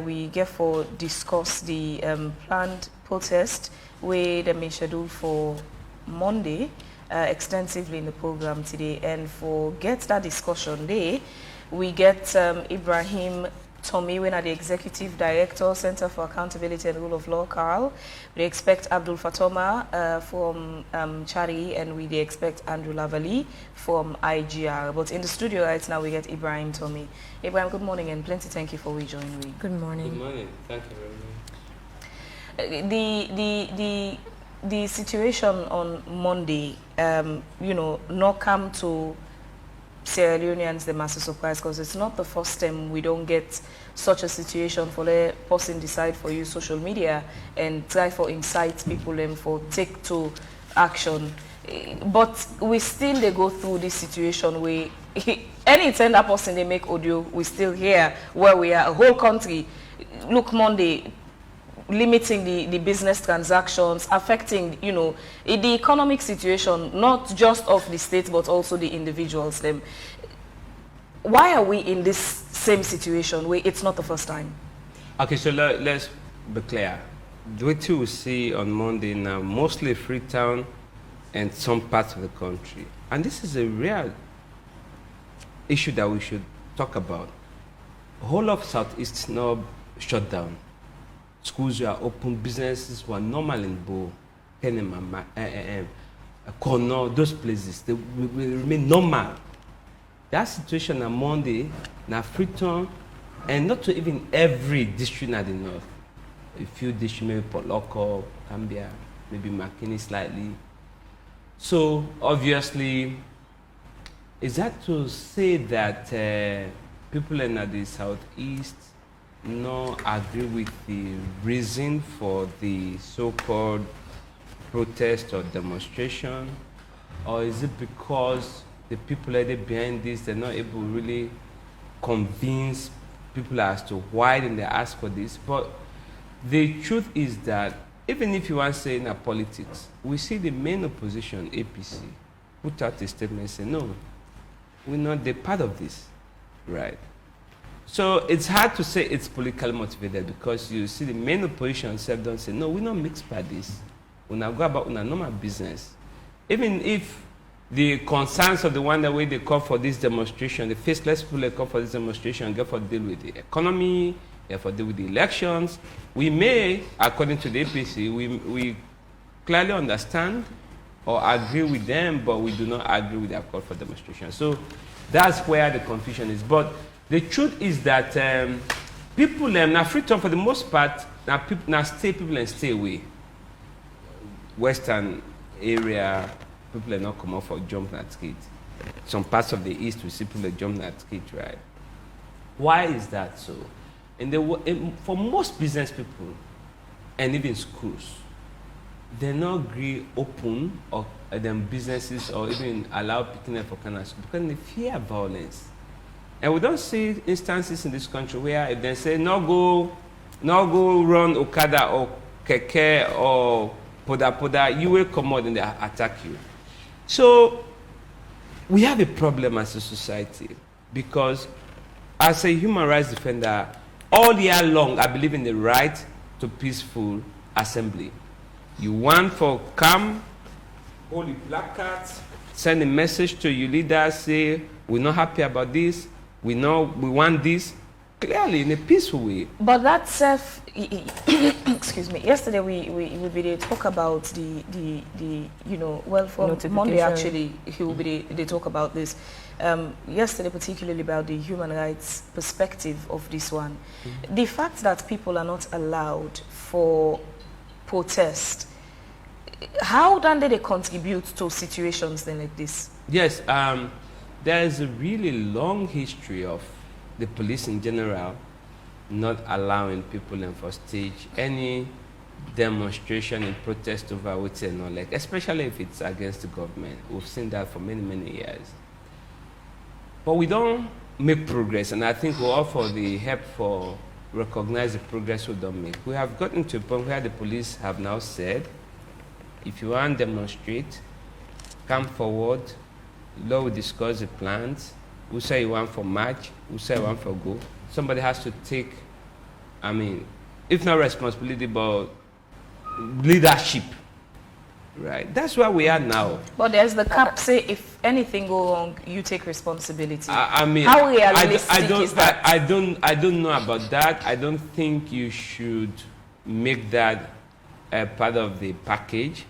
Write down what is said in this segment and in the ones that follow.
We get for discuss the planned protest where they may schedule for Monday extensively in the program today. And for get that discussion day, we get Ibrahim Tommy, when the Executive Director, Center for Accountability and Rule of Law, Carl. We expect Abdul Fatoma from Chari, and we expect Andrew Lavali from IGR. But in the studio right now, we get Ibrahim Tommy. Ibrahim, good morning, and plenty thank you for joining me. Good morning. Good morning. Thank you very much. The situation on Monday, not come to Sierra Leoneans the massive surprise, because it's not the first time we don't get such a situation for the person decide for use social media and try for incite people and for take to action. But we still they go through this situation where anytime that person they make audio, we still hear where we are, a whole country. Look, Monday, limiting the business transactions, affecting, the economic situation, not just of the state, but also the individuals. Them. Why are we in this same situation where it's not the first time? Okay, so let's be clear. What you will see on Monday now, mostly Freetown and some parts of the country. And this is a real issue that we should talk about. The whole of Southeast now shut down. Schools were open, businesses were normal in Bo, Kenema, Kono, those places, they will remain normal. That situation on Monday, now Freetown, and not to even every district in the north. A few districts, maybe Port Loko, Cambia, maybe McKinney slightly. So obviously, is that to say that people in the southeast no agree with the reason for the so-called protest or demonstration, or is it because the people that are behind this, they're not able to really convince people as to why they ask for this? But the truth is that even if you want to say in our politics, we see the main opposition, APC, put out a statement and say, no, we're not the part of this, right? So it's hard to say it's politically motivated, because you see the main opposition self don't say, no, we're not mixed by this. We now go about our normal business. Even if the concerns of the one that way they call for this demonstration, the faceless people that call for this demonstration, get for deal with the economy, get for deal with the elections, we may, according to the APC, we clearly understand or agree with them, but we do not agree with their call for demonstration. So that's where the confusion is. But the truth is that people now Freetown for the most part now stay away. Western area, people are not come out for jumping at skate. Some parts of the east we see people jumping at skate, right? Why is that so? For most business people and even schools, they not agree open or them businesses or even allow picking up for canals because they fear violence. And we don't see instances in this country where if they say, no go run Okada or Keke or Poda, you will come out and they attack you. So we have a problem as a society, because as a human rights defender, all year long I believe in the right to peaceful assembly. You want for calm, hold the placards, send a message to your leaders, say, we're not happy about this, we know we want this, clearly in a peaceful way. But that excuse me, yesterday we talk about the well, from Monday actually they talk about this. Yesterday particularly about the human rights perspective of this one. Mm-hmm. The fact that people are not allowed for protest, how then do they contribute to situations then like this? Yes, there is a really long history of the police in general not allowing people in for stage any demonstration and protest over what's like, especially if it's against the government. We've seen that for many years. But we don't make progress, and I think we offer the help for recognize the progress we don't make. We have gotten to a point where the police have now said, if you want to demonstrate, come forward, law will discuss the plans, who say you want for march, who say you want for go. Somebody has to take I mean, if not responsibility, but leadership, right? That's where we are now. But there's the cap, say if anything go wrong, you take responsibility. I mean, how realistic is that? I don't know about that. I don't think you should make that a part of the package,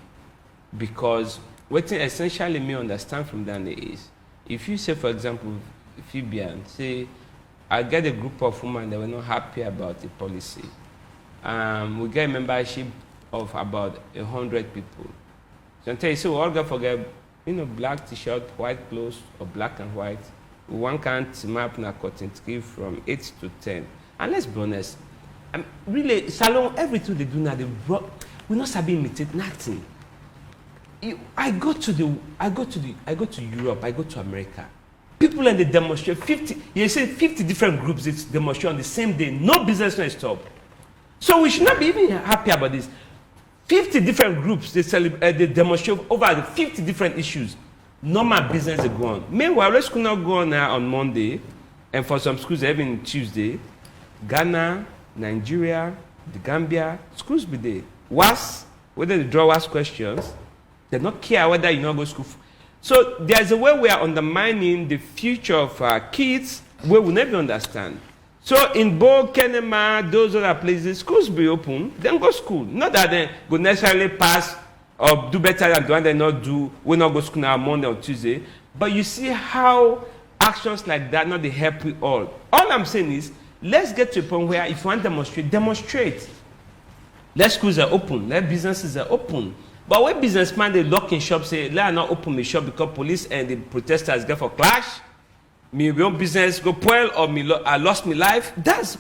because what essentially me understand from that is, if you say, for example, Fibian, say, I get a group of women that were not happy about the policy. We get a membership of about 100 people. So I tell you, so we all got forget, black t-shirt, white clothes, or black and white. One can't map na cotton skill from 8 to 10. And let's be honest, really, salon, everything they do now, we not sabi imitate nothing. I go to Europe, I go to America. People and they demonstrate 50. You say 50 different groups they demonstrate on the same day. No business no stop. So we should not be even happy about this. 50 different groups they demonstrate over 50 different issues. Normal business they go on. Meanwhile, let's not go on now on Monday, and for some schools even Tuesday. Ghana, Nigeria, the Gambia, schools be there. Whether they draw WAS questions, they don't care whether you not go to school. So there's a way we are undermining the future of our kids where we never understand. So in Bo, Kenema, those other places, schools be open, then go school. Not that they go necessarily pass or do better than the one they not do, we not go school now Monday or Tuesday. But you see how actions like that not they help we all. All I'm saying is, let's get to a point where if you want to demonstrate, demonstrate. Let schools are open, let businesses are open. But when businessmen they lock in shops, say, let not open the shop because police and the protesters get for clash, me own business go spoil, or I lost my life. That's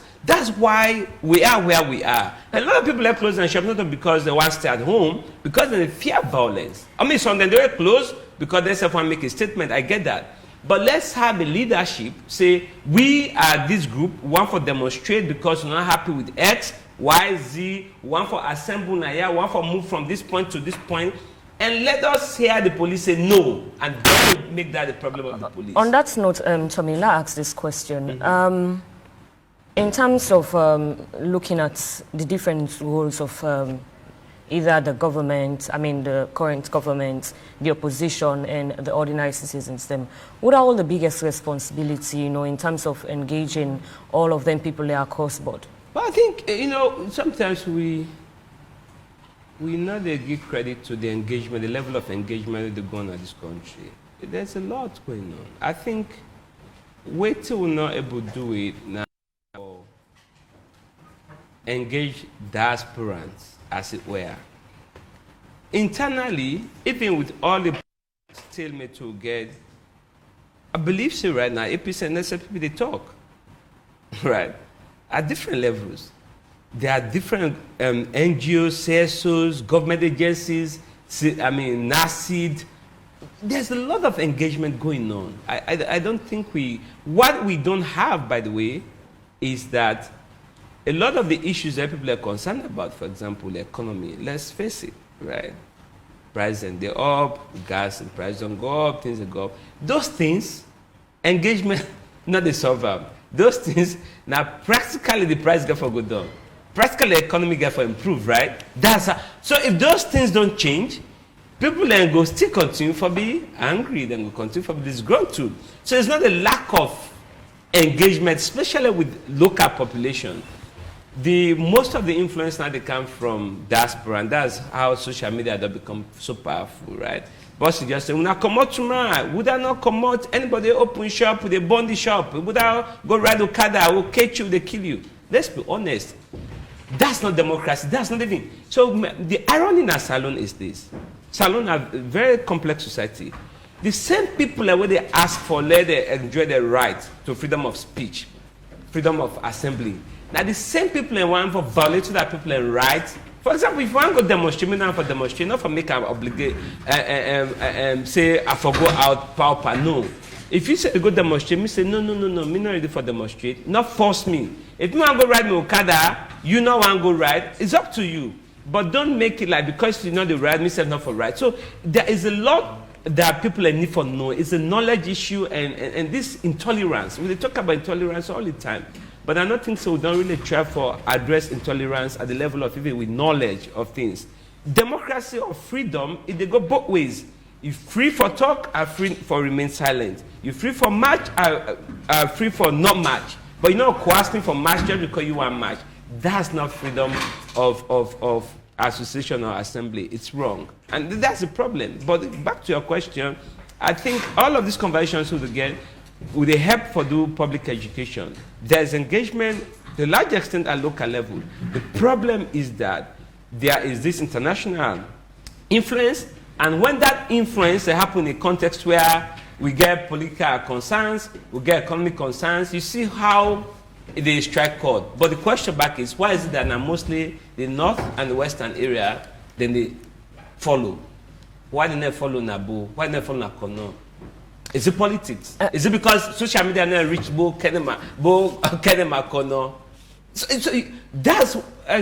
why we are where we are. A lot of people are closing shop not because they want to stay at home, because they fear violence. I mean, some they were closed because they want to make a statement. I get that. But let's have a leadership say, we are this group, one for demonstrate because we're not happy with X, Y, Z, one for assemble Naya, one for move from this point to this point, and let us hear the police say no, and don't make that the problem of the police. On that note, Tommy, let's ask this question. In terms of looking at the different roles of either the government, the current government, the opposition, and the ordinary citizens, what are all the biggest responsibility, in terms of engaging all of them people there across board? But I think, sometimes we not give credit to the engagement, the level of engagement that they go on in this country. There's a lot going on. I think wait till we're not able to do it now, engage diasporans, as it were. Internally, even with all the stalemate to get, I believe so right now, 8% necessary people they talk, right? At different levels. There are different NGOs, CSOs, government agencies, NACID. There's a lot of engagement going on. I don't think what we don't have, by the way, is that a lot of the issues that people are concerned about, for example, the economy, let's face it, right? Prices they're up, gas and prices don't go up, things go up. Those things, engagement, not the solver. Those things, now practically the price get for go down. Practically the economy get for improve, right? So if those things don't change, people then go still continue for be angry, then go continue for be disgruntled. So it's not a lack of engagement, especially with local population. Most of the influence now they come from diaspora, and that's how social media has become so powerful, right? Boss just say, "We not come out tomorrow. Would I not come out? Anybody open shop, they burn the shop. Would I go ride Okada? I will catch you, they kill you." Let's be honest. That's not democracy. That's not living. So the irony in a salon is this: salon are a very complex society. The same people where they ask for, let they enjoy their right to freedom of speech, freedom of assembly. Now the same people who want for violating that people rights. For example, if you want to go demonstrate, not for demonstrate, not for make an obligate, say I forgo out power. No. If you say go demonstrate, me say no, me not ready for demonstrate. Not force me. If you want to go ride me Okada, you not want to go ride. It's up to you. But don't make it like because you know the right, me say not for right. So there is a lot that people need for know. It's a knowledge issue and this intolerance. We talk about intolerance all the time. But I don't think so. We don't really try for address intolerance at the level of even with knowledge of things. Democracy or freedom, they go both ways. You're free for talk, are free for remain silent. You're free for march, are free for not march. But you're not coercing for march just because you want march. That's not freedom of association or assembly. It's wrong. And that's the problem. But back to your question, I think all of these conversations will they help for do public education. There's engagement to a large extent at local level. The problem is that there is this international influence, and when that influence happens in a context where we get political concerns, we get economic concerns, you see how they strike chord. But the question back is, why is it that now mostly the north and the western area, then they follow? Why didn't they follow Nabu? Why didn't they follow Nakono? Is it politics? Is it because social media now reach Bo Kenema Kono?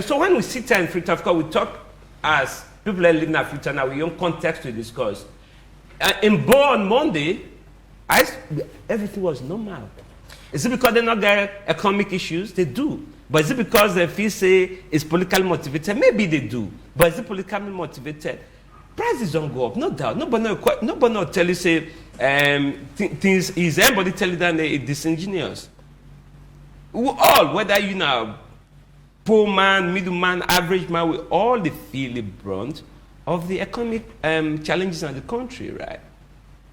So when we sit here in Freetown, of course, we talk as people that live in Africa now, we own context to discuss. In Bo on Monday, everything was normal. Is it because they not get economic issues? They do. But is it because they feel say it's politically motivated? Maybe they do. But is it politically motivated? Prices don't go up, no doubt. Nobody will tell you say things is anybody tell you that they're disingenuous. All, whether you know poor man, middle man, average man, we all feel the brunt of the economic challenges in the country, right?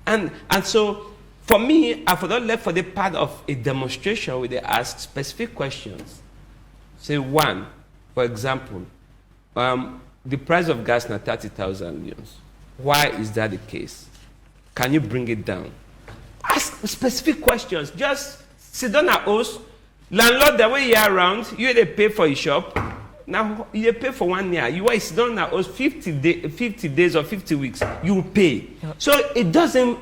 And so for me, I forgot left for the part of a demonstration where they ask specific questions. Say one, for example, the price of gas now 30,000 euros. Why is that the case? Can you bring it down? Ask specific questions. Just sit down at host. Landlord, the way you're around, you they pay for your shop. Now you pay for 1 year. You sit down at host 50 days or 50 weeks. You will pay. Yeah. So it doesn't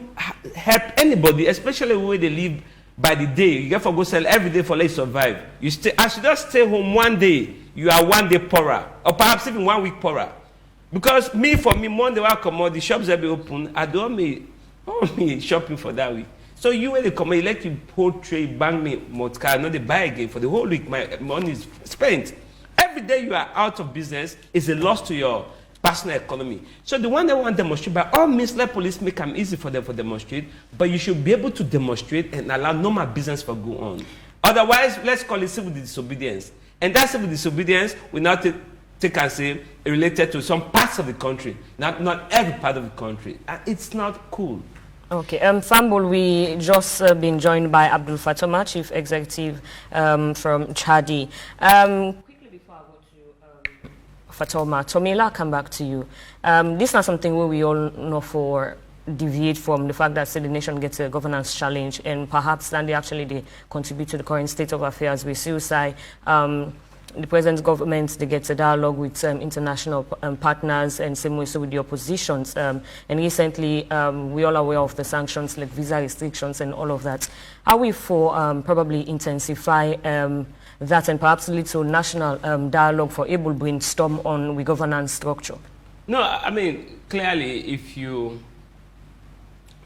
help anybody, especially where they live by the day. You get for go sell every day for let you survive. You stay. I should just stay home 1 day. You are 1 day poorer, or perhaps even 1 week poorer. Because for me, Monday when I come out, the shops will be open. I don't me shopping for that week. So you when they come, you let you whole trade, bank me, car, not they buy again for the whole week. My money is spent. Every day you are out of business is a loss to your personal economy. So the one that want to demonstrate, by all means, let police make them easy for them to demonstrate, but you should be able to demonstrate and allow normal business to go on. Otherwise, let's call it civil disobedience. And that civil disobedience will not take and say related to some parts of the country, not every part of the country. It's not cool. Okay, Fambul, we just been joined by Abdul Fatoma, Chief Executive from Chadi. Quickly before I go to Fatoma, Tomila, I'll come back to you. This is not something where we all know for deviate from the fact that the nation gets a governance challenge, and perhaps then they contribute to the current state of affairs with suicide. The present government, they get a dialogue with international partners, and same way so with the oppositions. And recently, we all aware of the sanctions like visa restrictions and all of that. Are we for probably intensify that and perhaps lead to national dialogue for able brainstorm on the governance structure? No, I mean, clearly,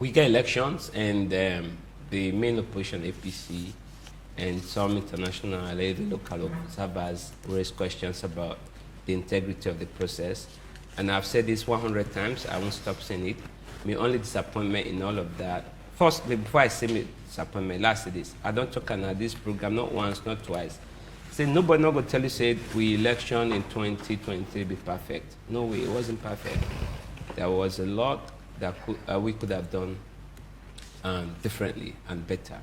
we get elections and the main opposition, APC, and some international and local observers raise questions about the integrity of the process. And I've said this 100 times, I won't stop saying it. My only disappointment in all of that, first, before I say my disappointment, last is this. I don't talk about this program, not once, not twice. Say nobody not going to tell you, say, we election in 2023 be perfect. No way, it wasn't perfect. There was a lot that we could have done differently and better.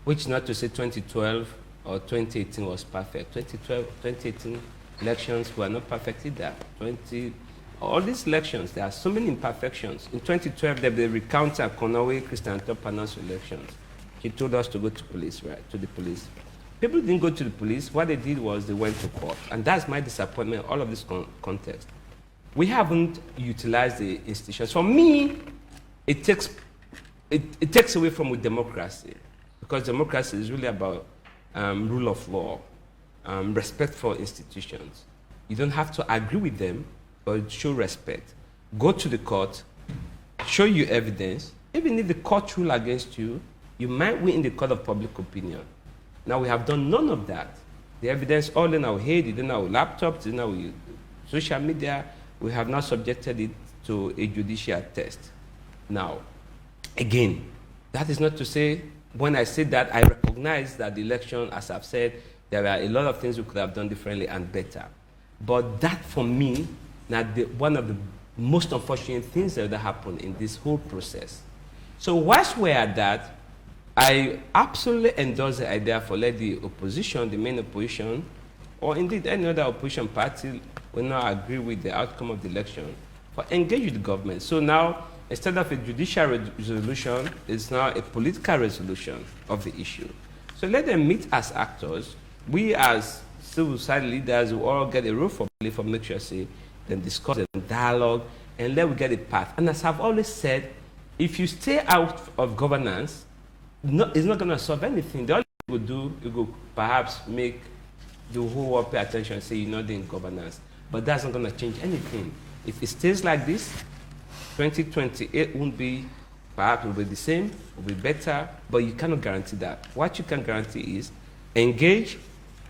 Which not to say 2012 or 2018 was perfect. 2018 elections were not perfect either. All these elections, there are so many imperfections. In 2012, they recounted Konawe Christian Topan's elections. He told us to go to police, right? To the police. People didn't go to the police. What they did was they went to court. And that's my disappointment in all of this context. We haven't utilized the institutions. For me, it takes away from democracy. Because democracy is really about rule of law, respect for institutions. You don't have to agree with them, but show respect. Go to the court, show you evidence. Even if the court rule against you, you might win in the court of public opinion. Now we have done none of that. The evidence all in our head, in our laptops, in our social media. We have not subjected it to a judicial test. Now, again, that is not to say, when I say that, I recognize that the election, as I've said, there are a lot of things we could have done differently and better. But that, for me, now one of the most unfortunate things that happened in this whole process. So whilst we're at that, I absolutely endorse the idea for let the opposition, the main opposition, or indeed any other opposition party will not agree with the outcome of the election, for engage with the government. So now, instead of a judicial resolution, it's now a political resolution of the issue. So let them meet as actors. We as civil society leaders will all get a role for make sure, say, then discuss and dialogue, and let we get a path. And as I've always said, if you stay out of governance, it's not going to solve anything. The only thing you will do, you will perhaps make the whole world pay attention and say you're not doing governance. But that's not going to change anything. If it stays like this, 2028 won't be, perhaps will be the same, will be better, but you cannot guarantee that. What you can guarantee is engage,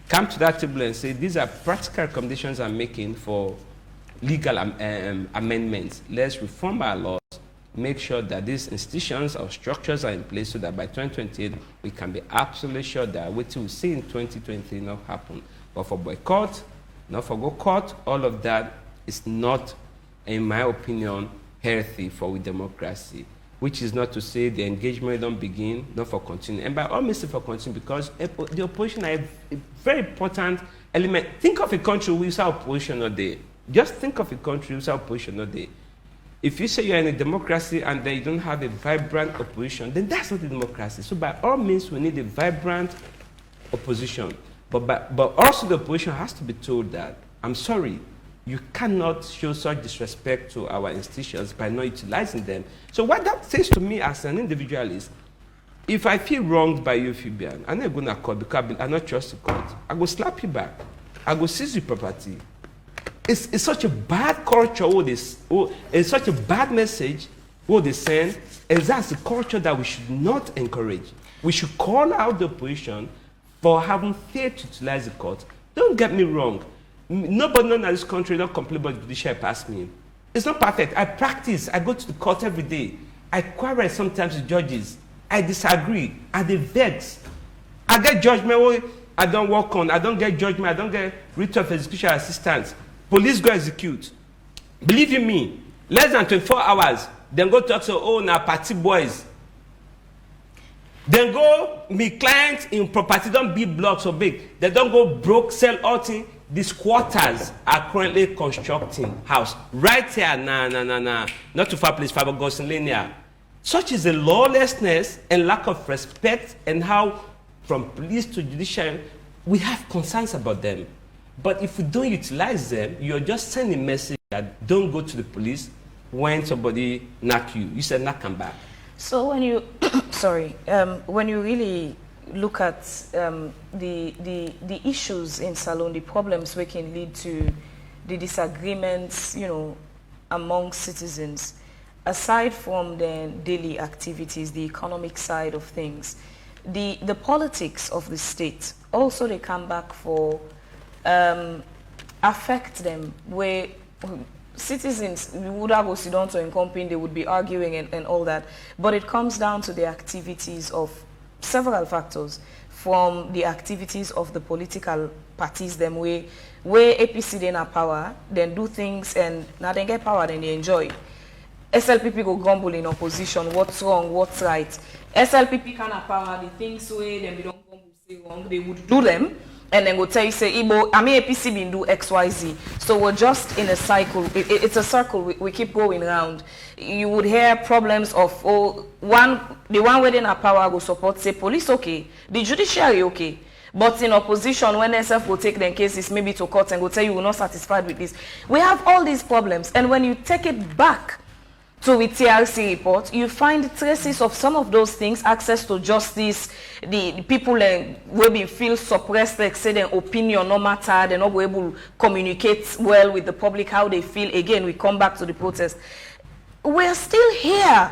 come to that table and say, these are practical recommendations I'm making for legal amendments. Let's reform our laws, make sure that these institutions or structures are in place so that by 2028, we can be absolutely sure that what we see in 2023 not happen. But for boycott, not for go court, all of that is not, in my opinion, healthy for democracy, which is not to say the engagement don't begin, not for continue. And by all means, for continue, because the opposition are a very important element. Think of a country without opposition all day. Just think of a country without opposition all day. If you say you're in a democracy and then you don't have a vibrant opposition, then that's not a democracy. So by all means, we need a vibrant opposition. But also the opposition has to be told that, I'm sorry, you cannot show such disrespect to our institutions by not utilizing them. So what that says to me as an individual is, if I feel wronged by you, Fabian, I'm not going to court because I not trust the court. I go slap you back. I go seize your property. It's such a bad culture, it's such a bad message what they send, and that's the culture that we should not encourage. We should call out the opposition for having failed to utilize the court. Don't get me wrong. Nobody in this country don't complain about judicial past me. It's not perfect. I practice. I go to the court every day. I quarrel sometimes with judges. I disagree. And they vex. I get judgment I don't work on. I don't get judgment. I don't get writ of execution assistance. Police go execute. Believe you me, less than 24 hours, then go talk to now party boys. Then go meet clients in property, don't be blocks or big. They don't go broke, sell all things. These quarters are currently constructing house. Right here, not too far place, Faber Linear. Such is the lawlessness and lack of respect, and how from police to judiciary, we have concerns about them. But if we don't utilize them, you're just sending a message that don't go to the police when somebody knock you. You said not come back. So when you, when you really look at the issues in Salone, the problems which can lead to the disagreements, among citizens, aside from the daily activities, the economic side of things, the politics of the state, also they come back for affect them, where citizens would have go sit down to a company, they would be arguing and all that, but it comes down to the activities of several factors, from the activities of the political parties, them where APC then have power, then do things, and now they get power, then they enjoy. SLPP go grumble in opposition, what's wrong, what's right. SLPP can have power, the things where them they don't grumble say wrong, they would do them, and then go tell you, say, Igbo, I mean APC been do XYZ. So we're just in a cycle. It's a circle. We keep going around. You would hear problems of, the one within our power will support, say, police okay, the judiciary okay. But in opposition, when SF will take their cases maybe to court and go tell you we're not satisfied with this. We have all these problems. And when you take it back to the TRC report, you find traces of some of those things, access to justice, the people will be feel suppressed, like say their opinion no matter, they're not able to communicate well with the public how they feel. Again, we come back to the protest. We're still here.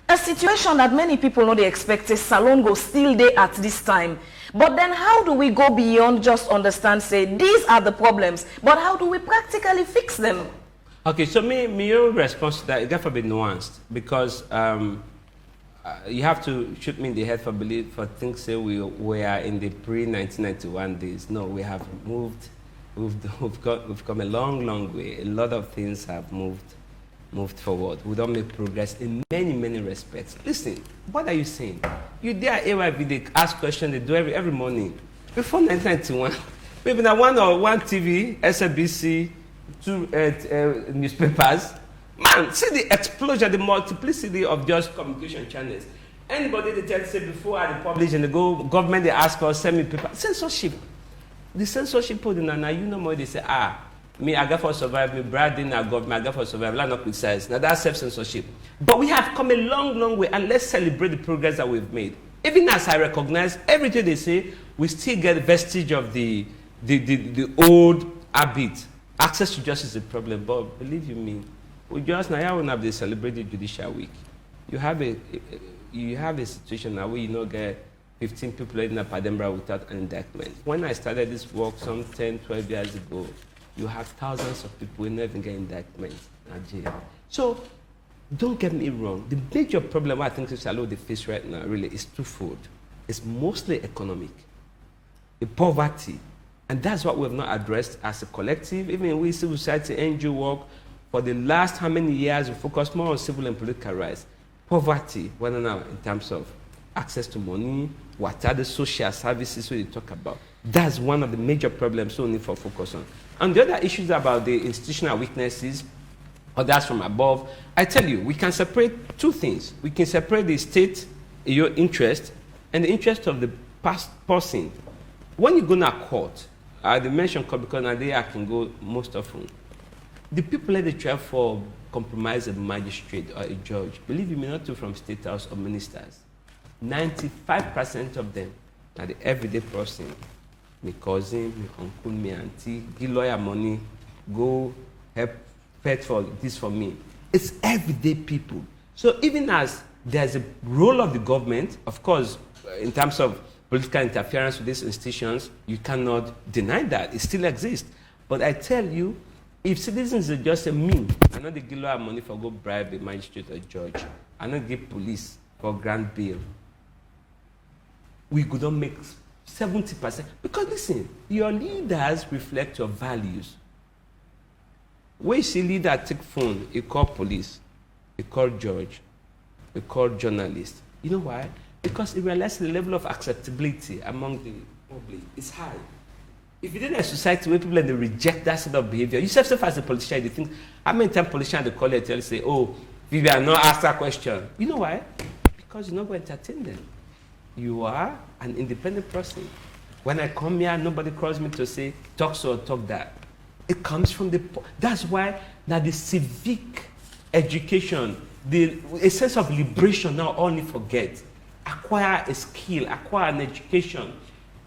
a situation that many people know they expect is salon go still there at this time. But then how do we go beyond just understand, say, these are the problems, but how do we practically fix them? Okay, so my own response to that is therefore be nuanced, because you have to shoot me in the head for things say we are in the pre-1991 days. No, we have moved, we've come a long way. A lot of things have moved forward. We don't make progress in many respects. Listen, what are you saying? You dare AYV, they ask questions, they do every morning. Before 1991, maybe now one TV, SABC, two newspapers. Man, see the explosion, the multiplicity of just communication channels. Anybody they tell say before I publish and the government they ask for send me paper. Censorship. The censorship put in now you know more they say me I got for survive, me Brad didn't government, I got for survive, let's not criticize. Now that's self-censorship. But we have come a long way, and let's celebrate the progress that we've made. Even as I recognize everything they say, we still get a vestige of the old habit. Access to justice is a problem, but believe you me, we just now when have the celebrated judicial week. You have a situation now where you not get 15 people in a Padembra without an indictment. When I started this work some 10, 12 years ago, you have thousands of people who never get indictments in Nigeria. So don't get me wrong. The major problem I think they face right now really is twofold. It's mostly economic, the poverty. And that's what we have not addressed as a collective. Even we civil society NGO work, for the last how many years we focus more on civil and political rights. Poverty, whether now in terms of access to money, what are the social services we talk about. That's one of the major problems we need for focus on. And the other issues about the institutional weaknesses, or that's from above, I tell you, we can separate two things. We can separate the state, your interest, and the interest of the person. When you go to court, I mentioned court because now there I can go most often. The people that they try for compromise a magistrate or a judge, believe me, not too from state house or ministers. 95% of them are the everyday person. My cousin, my uncle, my auntie, give lawyer money, go help pay for this for me. It's everyday people. So even as there's a role of the government, of course, in terms of political interference with these institutions, you cannot deny that. It still exists. But I tell you, if citizens are just a mean, I know they give lawyer money for go bribe a magistrate or judge, I know give police for grant bail, we could not make 70%. Because listen, your leaders reflect your values. When you see leader take phone, you call police, you call judge, you call journalist. You know why? Because it realizes the level of acceptability among the public is high. If you didn't a society where people they reject that sort of behavior, you yourself as a politician, you think, how many times politicians they call you and say, oh, Vivian, not ask that question. You know why? Because you're not going to entertain them. You are an independent person. When I come here, nobody calls me to say, talk so or talk that. It comes from that's why now the civic education, a sense of liberation now only forget. Acquire a skill, acquire an education,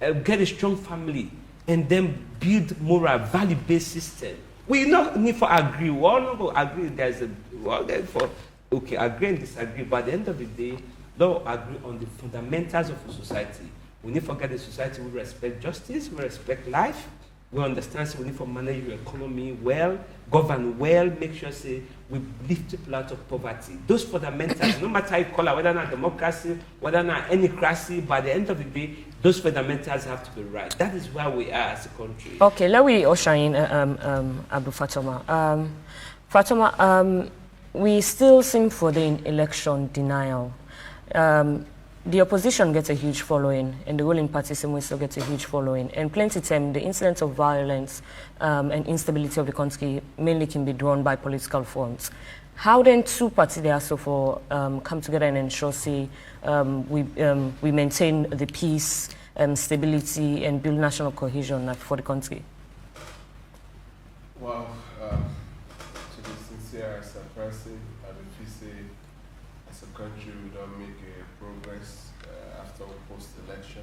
get a strong family, and then build moral, value-based system. We not need for agree. We all not go agree. We all get for agree and disagree. But at the end of the day, don't agree on the fundamentals of a society. We need to forget the society. We respect justice. We respect life. We understand. So we need to manage your economy well, govern well, make sure say we lift people out of poverty. Those fundamentals, no matter how you call it, whether or not democracy, whether or not any cracy, by the end of the day, those fundamentals have to be right. That is where we are as a country. Okay, let me usher in Abu Fatoma. Fatoma, we still seem for the election denial. The opposition gets a huge following, and the ruling party same way still gets a huge following. And plenty of time, the incidents of violence and instability of the country mainly can be drawn by political forms. How then two parties there so for come together and ensure say we maintain the peace, stability, and build national cohesion for the country? Well, to be sincere as a person, I would say as a country we don't make progress after post-election,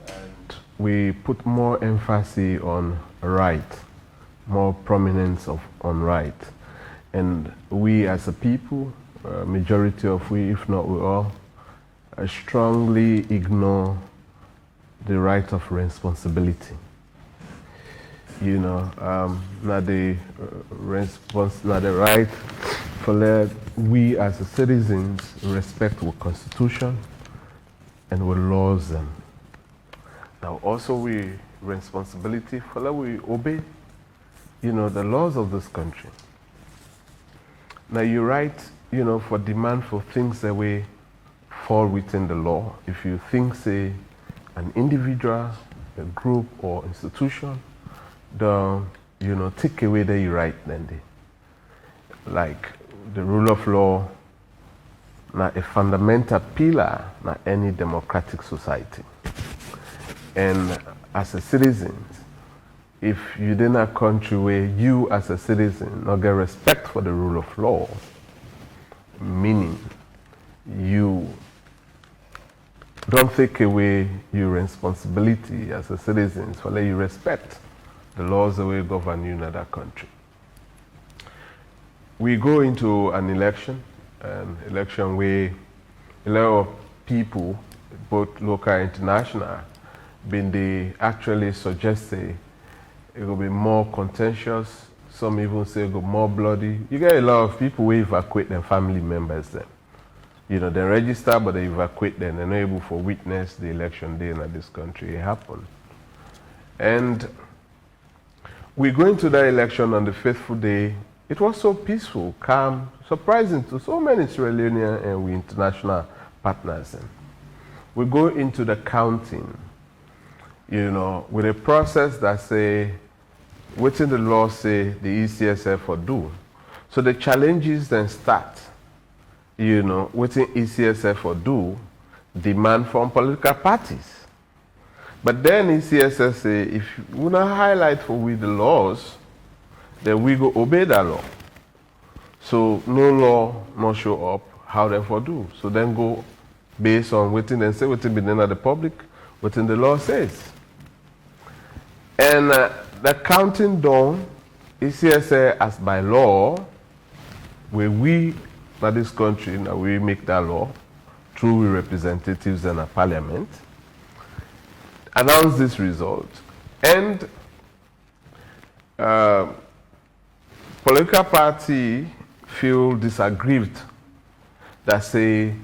and we put more emphasis on right, more prominence on right, and we as a people majority of we, if not we all, strongly ignore the right of responsibility. You know, not the not the right for let we as a citizens respect our constitution and we laws them. Now also we responsibility for let we obey, you know, the laws of this country. Now you're right, you know, for demand for things that we fall within the law. If you think, say, an individual, a group, or institution, you know, take away the right, then they, like the rule of law, not a fundamental pillar, not any democratic society. And as a citizen, if you're in a country where you as a citizen not get respect for the rule of law, meaning you don't take away your responsibility as a citizen for let you respect the laws that will govern you in that country. We go into an election where a lot of people, both local and international, they actually suggest say it will be more contentious. Some even say it will be more bloody. You get a lot of people who evacuate their family members then. You know, they register, but they evacuate them. They're not able to witness the election day in this country. It happened. And we go into that election on the faithful day. It was so peaceful, calm, surprising to so many Sierra Leonean and we international partners. And we go into the counting, you know, with a process that say, what in the law say the ECSF will do. So the challenges then start. You know, what the ECSF will do, demand from political parties. But then ECSF say, if we not highlight for we the laws, then we go obey that law. So no law not show up, how therefore do. So then go based on what they say, what be done at the public, what the law says. And the counting done, ECSF as by law, where we in this country, now we make that law through representatives in a parliament, announce this result, and political party feel disaggrieved that say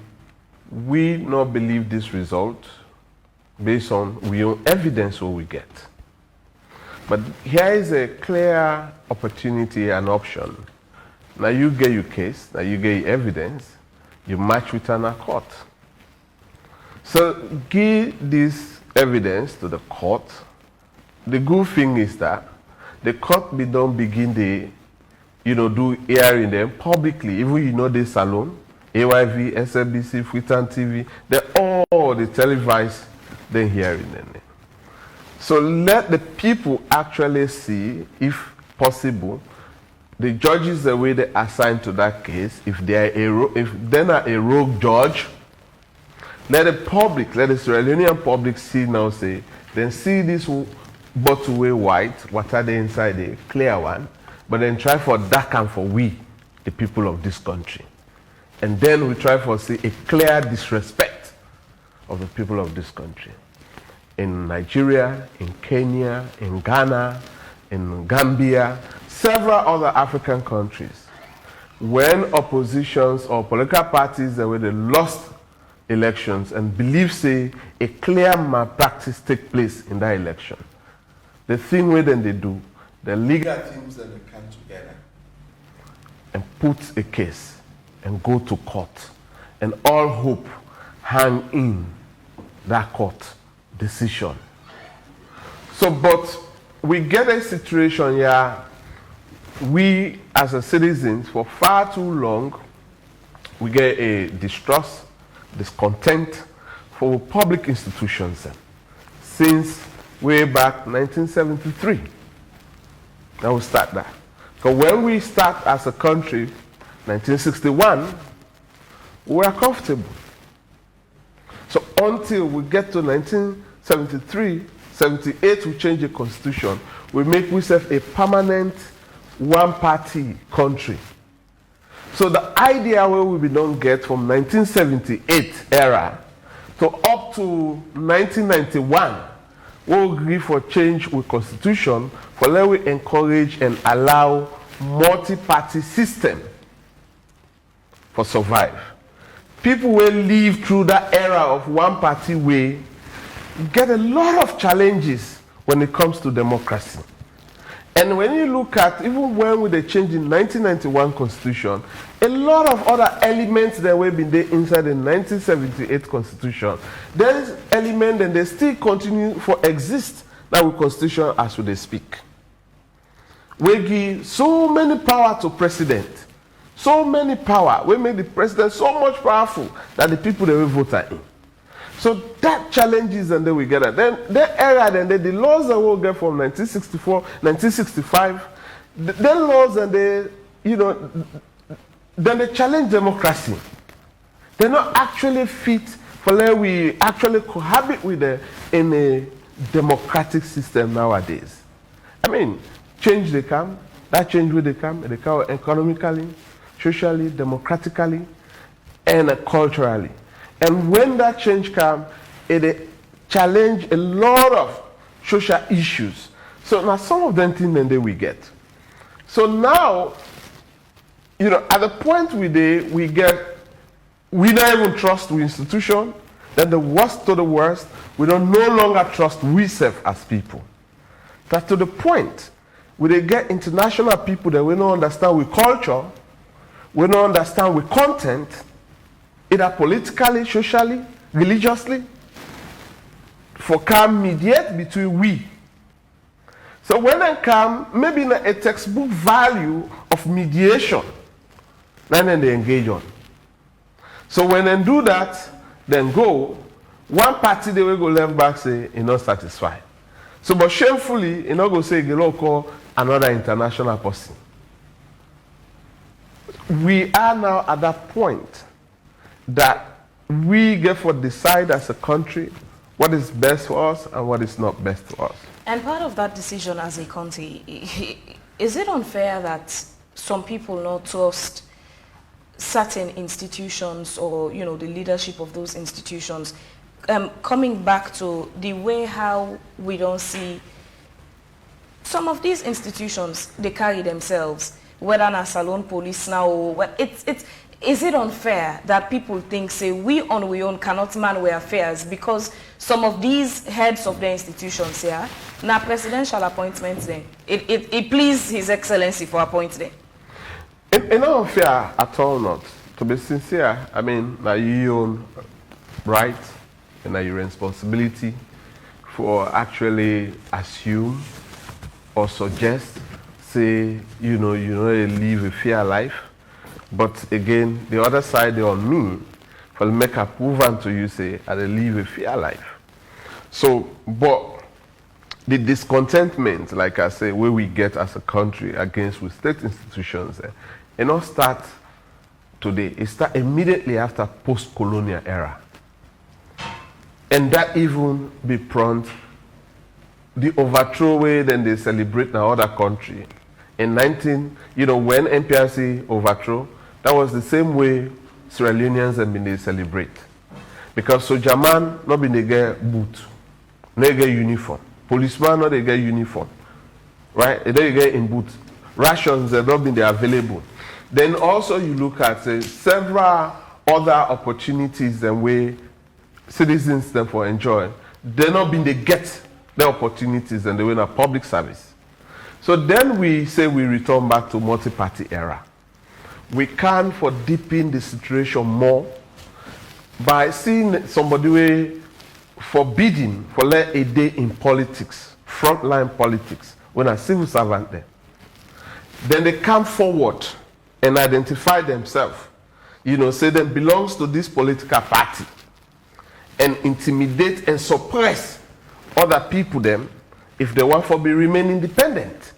we not believe this result based on we own evidence what we get. But here is a clear opportunity and option. Now you get your case, now you get your evidence, you match with an court. So give this evidence to the court. The good thing is that the court don't begin the, do hearing them publicly, even they salon, AYV, SLBC, Freetown TV, they're all the televised, then hearing them. So let the people actually see, if possible, the judges the way they assign to that case. If they're not a rogue judge, let the public, let the Sierra Leonean public see now, say, then see this bottle way white, what are they inside the clear one, but then try for dark and for we, the people of this country. And then we try for see a clear disrespect of the people of this country. In Nigeria, in Kenya, in Ghana, in Gambia, several other African countries, when oppositions or political parties that were they lost elections and believe say a clear malpractice take place in that election, the thing where then they do, the legal teams then they come together and put a case and go to court, and all hope hang in that court decision. So, but we get a situation here, we as a citizens for far too long, we get a distrust, discontent for public institutions since way back 1973. Now we start that. Because when we start as a country, 1961, we were comfortable. So until we get to 1973, 78, we change the constitution. We make ourselves a permanent one-party country. So the idea where we don't get from 1978 era to up to 1991, we'll agree for change with constitution for let we encourage and allow multi-party system for survive. People will live through that era of one party way get a lot of challenges when it comes to democracy. And when you look at, even when with the change in 1991 constitution, a lot of other elements that were been there inside the 1978 constitution, there is element and they still continue for exist now with constitution as we speak. We give so many power to president, so many power, we make the president so much powerful that the people they will vote in. So that challenges and then we get it. Then the era, then the laws that we'll get from 1964, 1965, the laws and the, then they challenge democracy. They're not actually fit for where we actually cohabit with them in a democratic system nowadays. I mean, change they come, that change where they come economically, socially, democratically, and culturally. And when that change comes, it challenge a lot of social issues. So now some of them things that we get. So now, at the point we don't even trust the institution, then the worst to the worst, we don't no longer trust we self as people. That's to the point where they get international people that we don't understand with culture, we don't understand with content, either politically, socially, religiously, for can mediate between we. So when they come, maybe in a textbook value of mediation, then they engage on. So when they do that, then go, one party they will go left back say, you're not satisfied. So but shamefully, you're not going to say, you call another international person. We are now at that point that we get to decide as a country what is best for us and what is not best for us. And part of that decision as a country, is it unfair that some people not trust certain institutions or, the leadership of those institutions? Coming back to the way how we don't see some of these institutions, they carry themselves, whether na salon police now or is it unfair that people think, say, we on we own cannot man our affairs because some of these heads of the institutions here, now presidential appointments there, it please His Excellency for appoint them? It's not unfair at all not. To be sincere, I mean, now you own right and now your responsibility for actually assume or suggest, say, you live a fair life. But again, the other side on me, for make a proven to you say, I live a fair life. So, but the discontentment, like I say, where we get as a country against with state institutions, it not start today. It start immediately after post-colonial era. And that even be prompt the overthrow way then they celebrate in other country. In when NPRC overthrow, that was the same way Sierra Leoneans have been they celebrate. Because soldier man not been they get boot, they get uniform. Policeman not they get uniform. Right? They get in boot. Rations have not been they available. Then also you look at several other opportunities and way citizens them for enjoy. They not been they get the opportunities and they win a public service. So then we say we return back to multi-party era. We can for deepen the situation more by seeing somebody forbidding for let a day in politics, frontline politics, when a civil servant there. Then they come forward and identify themselves, say them belongs to this political party and intimidate and suppress other people them if they want to remain independent.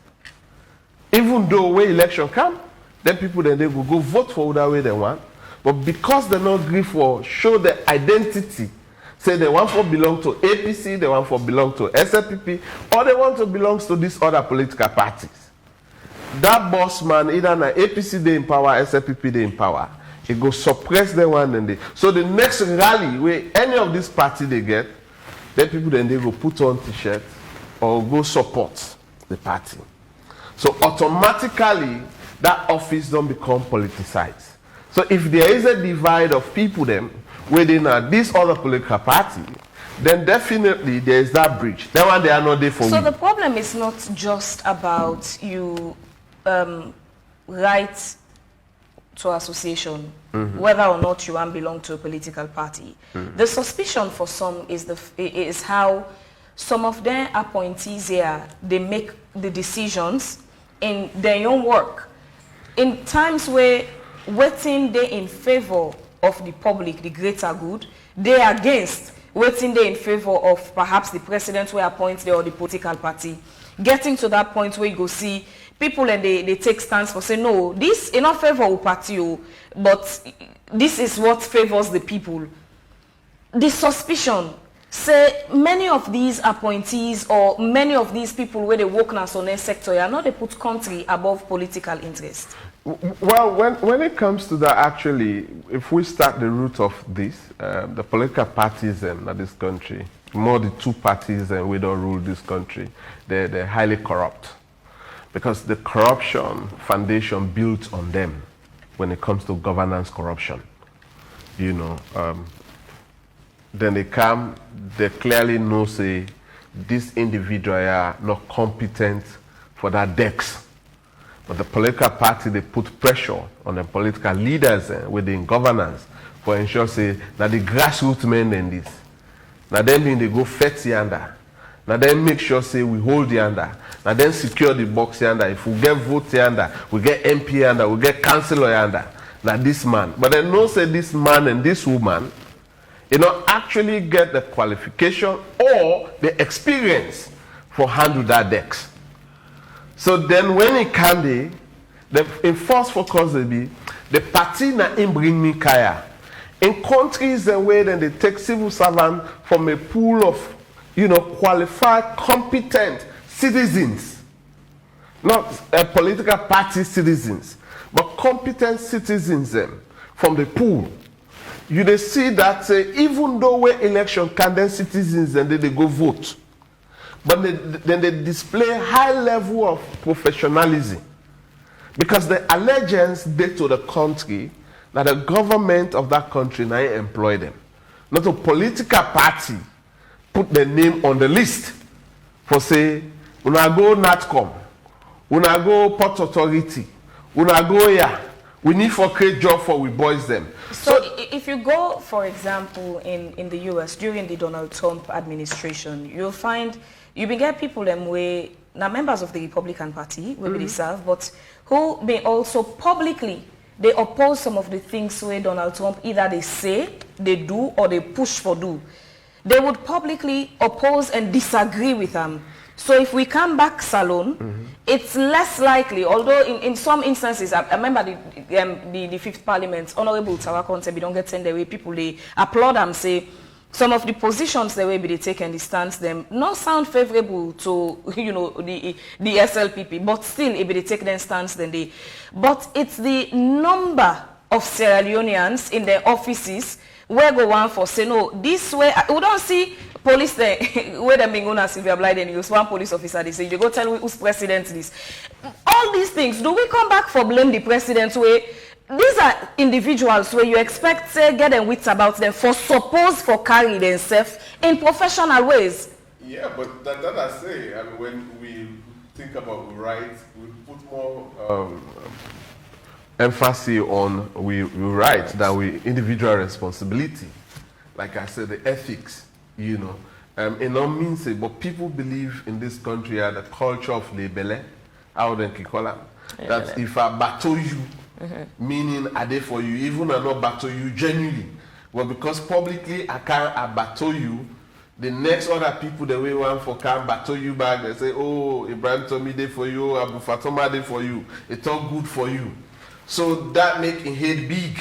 Even though when election come, then people then they will go vote for that way they want. But because they not agree for show their identity, say they want to belong to APC, they want to belong to SLPP, or they want to belong to these other political parties. that boss man, either na APC they in power, SLPP they in power, it go suppress the one and they. So the next rally where any of this party they get, then people then they go put on t-shirt or go support the party. So automatically that office don't become politicized. So if there is a divide of people them within this other political party, then definitely there is that bridge. That one they are not there for. So the problem is not just about you right to association, whether or not you belong to a political party. The suspicion for some is how some of their appointees here, they make the decisions in their own work. In times where waiting they in favor of the public, the greater good, they are against waiting they in favor of perhaps the president who appoints or the political party. Getting to that point where you go see people and they take stance for say no, this is not favor of party, but this is what favors the people. The suspicion, say many of these appointees or many of these people where they work now on their sector, are not they put country above political interest. Well, when it comes to that, actually, if we start the root of this, the political parties in this country, more the two parties we don't rule this country, they're highly corrupt. Because the corruption foundation built on them when it comes to governance corruption. You know, then they clearly know, say, this individual are not competent for that desk. But the political party, they put pressure on the political leaders within governance for ensure, say, that the grassroots men in this. Now then they go fetch the under. Now then make sure, say, we hold the under. Now then secure the box under. If we get vote under, we get MP under, we get councillor under. Now this man. But then no say this man and this woman, you know, actually get the qualification or the experience for handle that desk. So then when it can be, the first focus will be the party na in bring me kaya. In countries the way then they take civil servant from a pool of, you know, qualified, competent citizens, not political party citizens, but competent citizens from the pool. You they see that even though we election candidate citizens and they go vote. But then they display high level of professionalism because the allegiance they to the country that the government of that country now employ them. Not a political party put their name on the list for say, una go NATCOM, una go Port Authority, una go here. We need for create job for we boys them. So if you go, for example, in the US during the Donald Trump administration, you'll find you will get people way now members of the Republican Party will be served, but who may also publicly they oppose some of the things where Donald Trump either they say, they do, or they push for do. They would publicly oppose and disagree with them. So if we come back salon, it's less likely, although in some instances, I remember the Fifth Parliament, Honorable Tawakon said we don't get sent away, people they applaud and say, some of the positions the way they take and the stance them not sound favorable to the SLPP, but still if they take them stance then they. But it's the number of Sierra Leoneans in their offices where go on for say no this way we don't see police there where them being gonna Sylvia Blyden use one police officer they say you go tell me who's president this. All these things do we come back for blame the president way? These are individuals where you expect say get them wits about them for suppose for carry themselves in professional ways. Yeah, but that I say, I mean, when we think about rights, we put more emphasis on we right than we individual responsibility. Like I said, the ethics, you know. It not means it, but people believe in this country the culture of lebele, how they call it. That if I battle you, meaning I there for you, even I not battle you genuinely. But because publicly I can't battle you, the next other people the way one for can battle you back, they say, oh, Ibrahim Tomi there for you, Abu Fatoma there for you. It's all good for you. So that make a head big,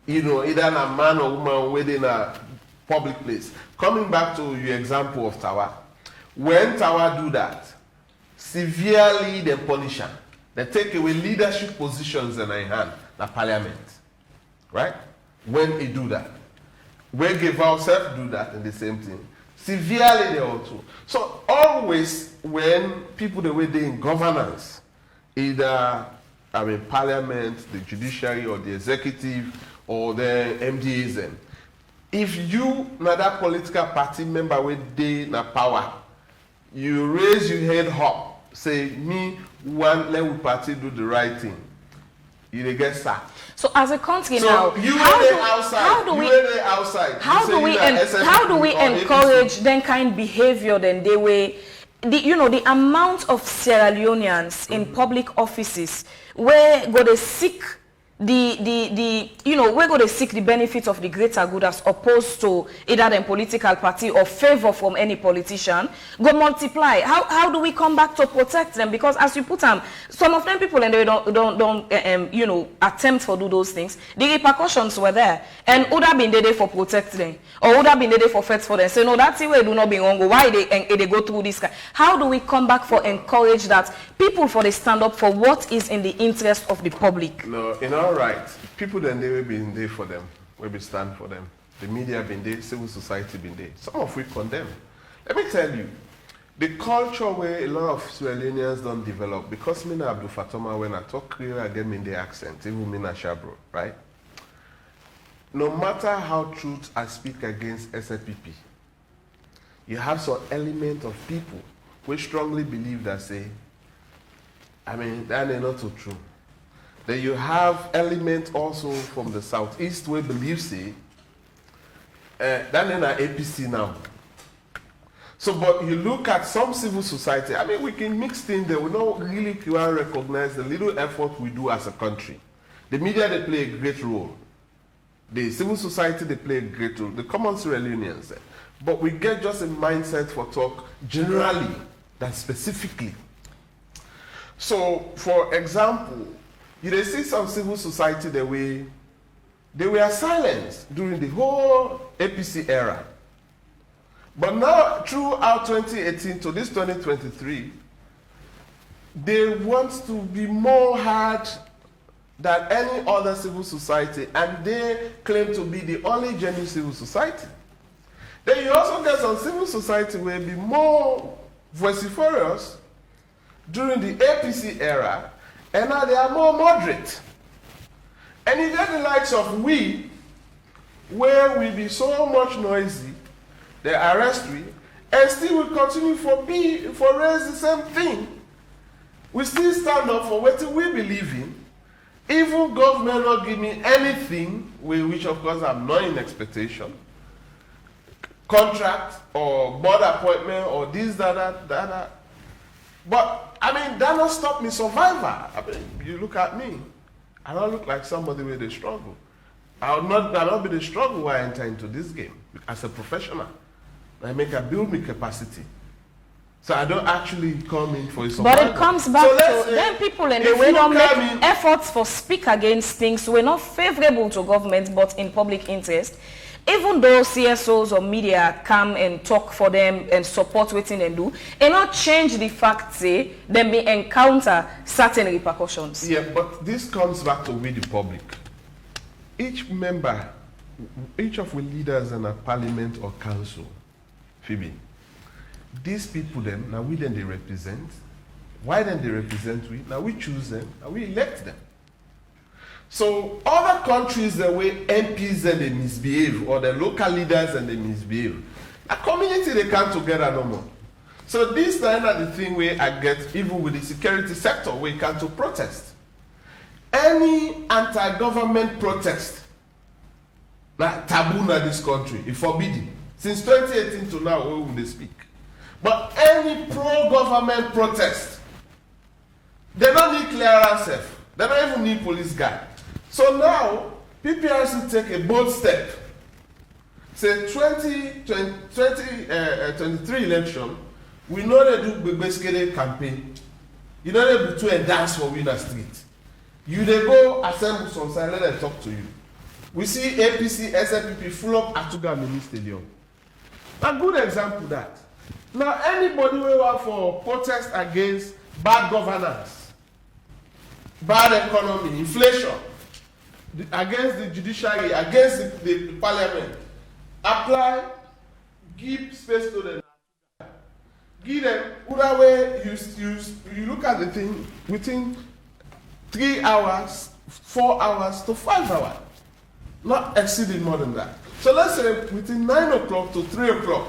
you know, either a man or woman within a public place. Coming back to your example of Tawa, when Tawa do that, severely they punish him. They take away leadership positions in their hand, the parliament. Right? When they do that. When give ourselves do that and the same thing. Severely they also. So always when people the way they in governance, either parliament, the judiciary or the executive or the MDAs, if you another political party member with they na power, you raise your head up, say me one level party do the right thing. You dey get sacked. So as a country so now, how do we encourage then kind behavior then they way the amount of Sierra Leoneans in public offices where go they seek we're going to seek the benefit of the greater good as opposed to either the political party or favor from any politician go multiply. How do we come back to protect them? Because as you put them, some of them people and they don't attempt to do those things. The repercussions were there, and would have been there for protect them, or would have been there for fight for them. So no, that's the way do not be wrong. Why they go through this? How do we come back for encourage that people for they stand up for what is in the interest of the public? No, all right. People then they will be in there for them, will be stand for them. The media been there, civil society been there. Some of we condemn. Let me tell you, the culture where a lot of Sierra Leoneans don't develop, because me na Abdul Fatoma when I talk Creole I get me the accent, even me na Shabro, right? No matter how truth I speak against SLPP, you have some element of people who strongly believe that say, that is not so true. Then you have element also from the southeast where believe say that is an APC now. So, but you look at some civil society. We can mix things there. We don't really recognize the little effort we do as a country. The media they play a great role. The civil society they play a great role. The common Sierra Leoneans, but we get just a mindset for talk generally than specifically. So, for example. You see some civil society they were silenced during the whole APC era. But now throughout 2018 to this 2023, they want to be more heard than any other civil society, and they claim to be the only genuine civil society. Then you also get some civil society will be more vociferous during the APC era. And now they are more moderate. And you get the likes of we, where we be so much noisy, they arrest we, and still we continue for raise the same thing. We still stand up for what we believe in. Even government not give me anything, which of course I'm not in expectation. Contract or board appointment or this, that. But that don't stop me survivor. You look at me. I don't look like somebody where they struggle. I'll not be the struggle when I enter into this game as a professional. I build my capacity. So I don't actually come in for a survival. But it comes back to then people in the way don't make efforts for speak against things we're not favorable to government but in public interest. Even though CSOs or media come and talk for them and support what they do, and not change the fact say they may encounter certain repercussions. Yeah, but this comes back to we the public. Each member, each of the leaders in a parliament or council, Phoebe, these people them, now we then they represent. Why then they represent we? Now we choose them, now we elect them. So other countries, the way MPs and they misbehave, or the local leaders and they misbehave, a community they come together no more. So this time are the thing where I get even with the security sector where you come to protest. Any anti-government protest, like taboo in this country, it's forbidden. Since 2018 to now, where would they speak? But any pro-government protest, they don't need clearance. They don't even need police guard. So now, PPRC take a bold step. Say 2023 election, we know they do basically campaign. You know they do to dance for winner street. You they go assemble some side, let them talk to you. We see APC, SLPP full up Atuga Mini Stadium. A good example of that. Now anybody will want for protest against bad governance, bad economy, inflation, against the judiciary, against the parliament. Apply, give space to them. Give them, other way, you look at the thing within 3 hours, 4 hours to 5 hours, not exceeding more than that. So let's say within 9 o'clock to 3 o'clock,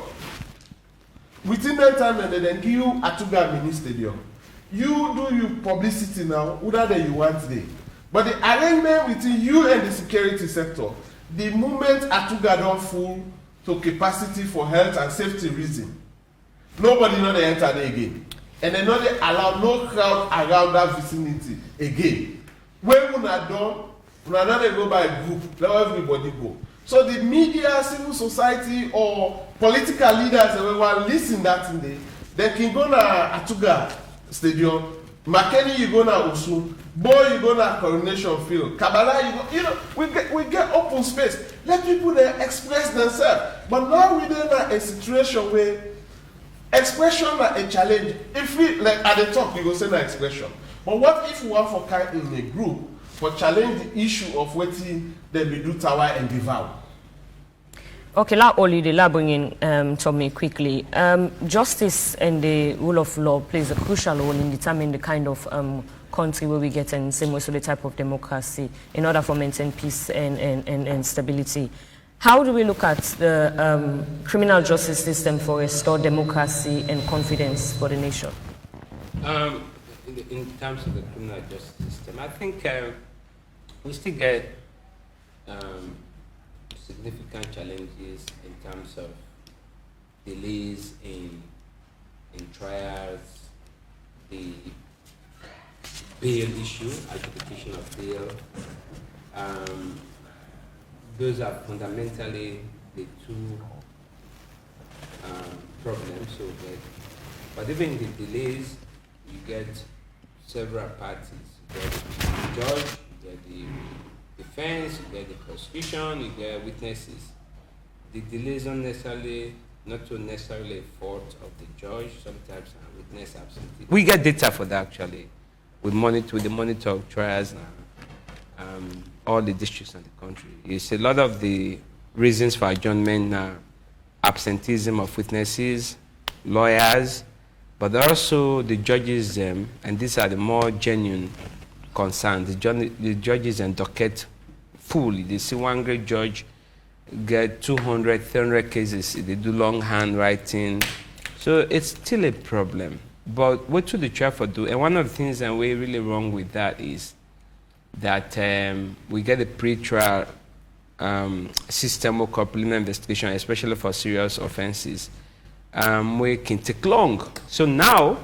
within that time, and then give you Atuga mini stadium. You do your publicity now, other than you want today. But the arrangement between you and the security sector, the moment Atuga don't full to capacity for health and safety reason, nobody know they enter there again. And they know they allow no crowd around that vicinity again. When we are done, we are not go by a group, let everybody go. So the media, civil society, or political leaders that will listen that in there, they can go to Atuga Stadium, Makeni you go to Osun, Boy you go to Coronation Field, Kabbalah you go, you know, we get open space. Let people there express themselves. But now we're in a situation where expression is a challenge. If we, like at the top, we go say no expression. But what if we want for kind in a group for challenge the issue of what they be do tower and devour? Okay, la bringing to me quickly. Justice and the rule of law plays a crucial role in determining the kind of country where we get and same way so the type of democracy in order for maintain peace and stability. How do we look at the criminal justice system for restore democracy and confidence for the nation? In terms of the criminal justice system, I think we still get significant challenges in terms of delays in trials, the bail issue, adjudication of bail. Those are fundamentally the two problems. So but even in the delays, you get several parties. You get the judge, you get the defense, you get the prosecution, you get witnesses. The delays not so necessarily a fault of the judge, sometimes a witness absentee. We get data for that actually. We monitor of trials and all the districts in the country. It's a lot of the reasons for adjournment now, absenteeism of witnesses, lawyers, but also the judges, and these are the more genuine concerns. The judges and docket full. They see one great judge get 200, 300 cases. They do long handwriting. So it's still a problem. But what should the trial for do? And one of the things that we're really wrong with that is that we get a pre-trial system of preliminary investigation, especially for serious offenses, we can take long. So now,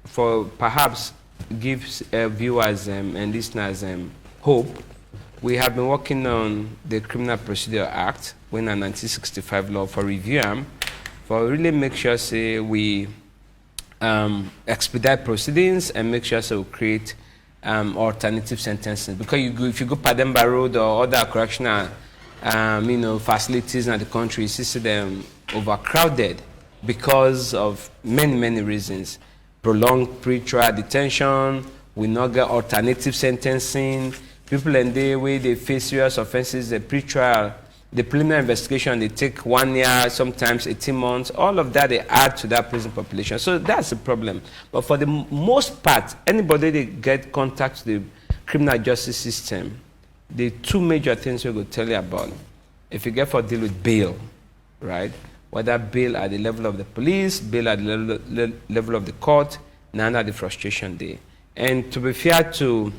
for perhaps give viewers and listeners hope, we have been working on the Criminal Procedure Act, when a 1965 law for review, for really make sure say we expedite proceedings and make sure so we create alternative sentences. Because if you go Pademba Road or other correctional facilities in the country, you see them overcrowded because of many reasons. Prolonged pre-trial detention, we not get alternative sentencing, people in the way they face serious offenses, the pre-trial, the preliminary investigation, they take 1 year, sometimes 18 months, all of that they add to that prison population. So that's a problem. But for the most part, anybody that get contact to the criminal justice system, the two major things we will tell you about. If you get for deal with bail, right? Whether bail at the level of the police, bail at the level of the court, none of the frustration there. And to be fair to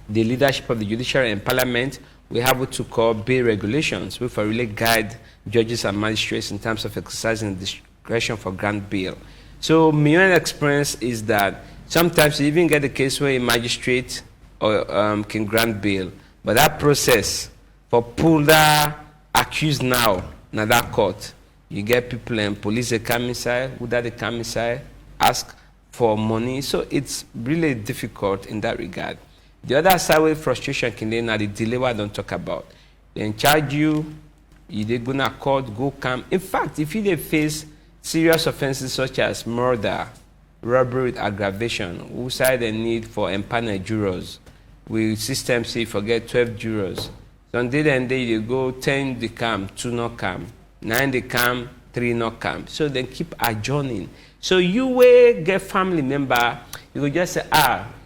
the leadership of the judiciary and parliament, we have what to call bail regulations, which will really guide judges and magistrates in terms of exercising discretion for grant bail. So my own experience is that sometimes you even get a case where a magistrate can grant bail, but that process for pull that accused now in that court, you get people and police they come inside, who that they come inside, ask for money. So it's really difficult in that regard. The other side where frustration can then the delay I don't talk about. They charge you they go to court, go come. In fact, if you face serious offenses such as murder, robbery with aggravation. We cite the need for empaneled jurors. We system say forget 12 jurors. So on day and day you go 10 they come, 2 not come, 9 they come, 3 not come. So they keep adjourning. So you will get family member, you will just say,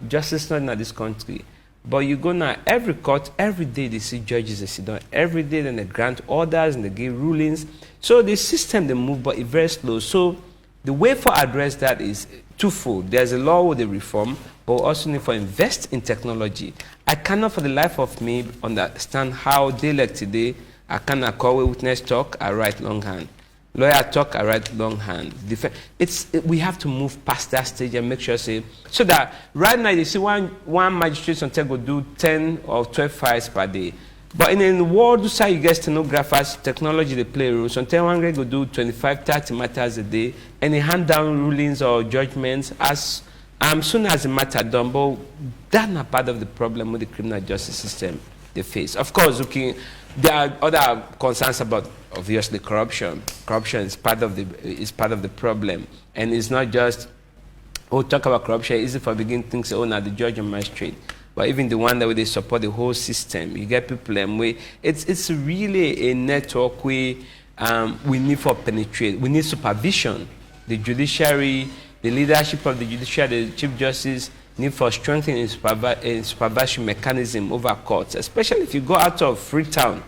justice not in this country. But you go now, every court, every day they see judges, they sit down. Every day then they grant orders and they give rulings. So the system, they move, but it's very slow. So the way for address that is twofold. There's a law with the reform, but we also need to invest in technology. I cannot for the life of me understand how day like today, I cannot call a witness talk, I write longhand. Lawyer talk, I write longhand. We have to move past that stage and make sure, so that right now you see one magistrate sometimes will do 10 or 12 files per day. But in the world, so you get stenographers, technology, they play a role. Sometimes one guy will do 25, 30 matters a day, and he hand down rulings or judgments as soon as the matter done. But that's not part of the problem with the criminal justice system they face. Of course, there are other concerns about, obviously, corruption. Corruption is part of the problem, and it's not just talk about corruption. It's easy for beginning to think, now the judge and magistrate, but even the one that they support the whole system. You get people it's really a network where we need for penetrate. We need supervision. The judiciary, the leadership of the judiciary, the chief justice need for strengthening a supervision mechanism over courts, especially if you go out of Freetown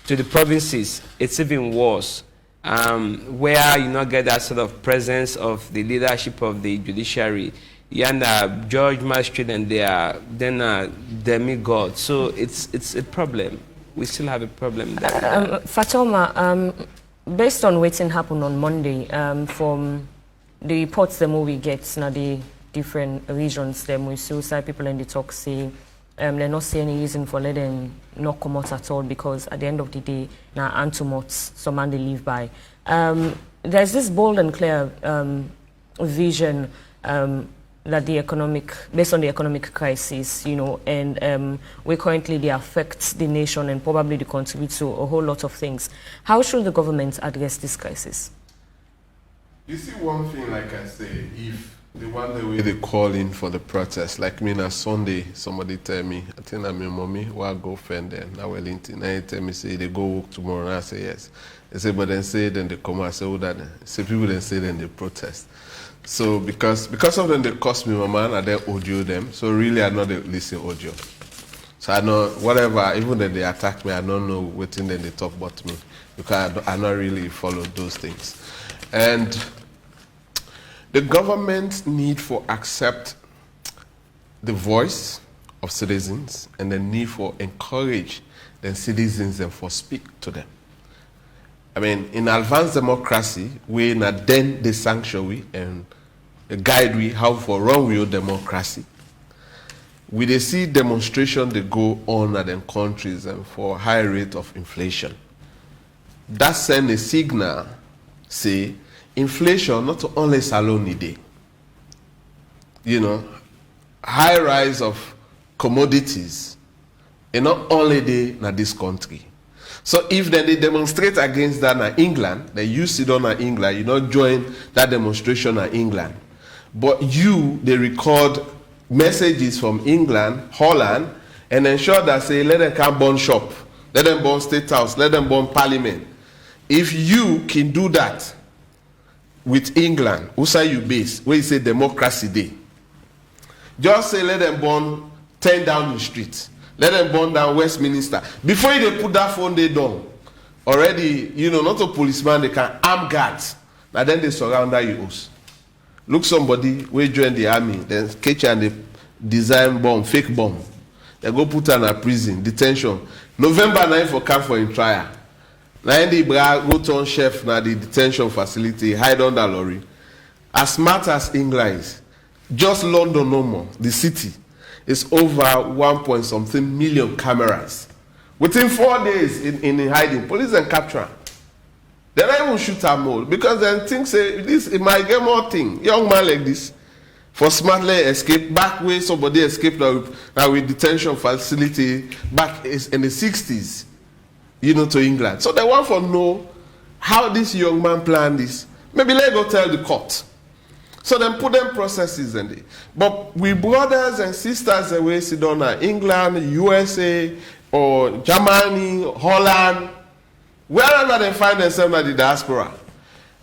to the provinces, it's even worse, where you not get that sort of presence of the leadership of the judiciary. You and judge, magistrate, and they are then demigods. So it's a problem. We still have a problem there. Fatoma, based on what's happened on Monday, from the reports the movie gets now the different regions, them we suicide people in the talk say they're not seeing any reason for letting not come out at all, because at the end of the day now antumots some man they live by. There's this bold and clear vision that based on the economic crisis, and we currently they affect the nation and probably they contribute to a whole lot of things. How should the government address this crisis? You see, one thing, like I say, if the one the way they call in for the protest, like me on Sunday, somebody tell me, I think I'm your mommy, why go fend them? Now Wellington, and tell me say they go work tomorrow, and I say yes. They say, but then say then they come, I say, oh that. Say people then say then they protest. So because of them they cost me my man, I then audio them. So really I know they listen audio. So I know whatever, even when they attack me, I don't know what thing then they talk about me, because I not really follow those things. And the government need for accept the voice of citizens and the need for encourage the citizens and for speak to them. I mean, in advanced democracy, we na then the sanctuary and the guide we how for run with democracy. We they see demonstration they go on at them countries and for high rate of inflation. That send a signal, say, inflation not only salon day. High rise of commodities, and not only day na this country. So if then they demonstrate against that in England, they use it on England, you not join that demonstration in England. But they record messages from England, Holland, and ensure that say let them come burn shop, let them burn state house, let them burn parliament. If you can do that with England, who say you base, where you say democracy day, just say let them burn 10 down the street, let them burn down Westminster. Before they put that phone they down, already, not a policeman, they can arm guards, and then they surround that you. Look somebody, we join the army, then catch and they design bomb, fake bomb. They go put her in a prison, detention. November 9 for come for in trial. Now the go turn chef na the detention facility, hide under lorry. As smart as England is, just London no more, the city, is over 1 something million cameras. Within 4 days in hiding, police and capture. They don't even shoot her more because then think say it might get more thing. Young man like this, for smartly escape back where somebody escaped now with detention facility back in the 60s. To England. So they want to know how this young man planned this. Maybe let go tell the court. So then put them processes in there. But we brothers and sisters away sit down in England, USA, or Germany, Holland, wherever they find themselves in the diaspora,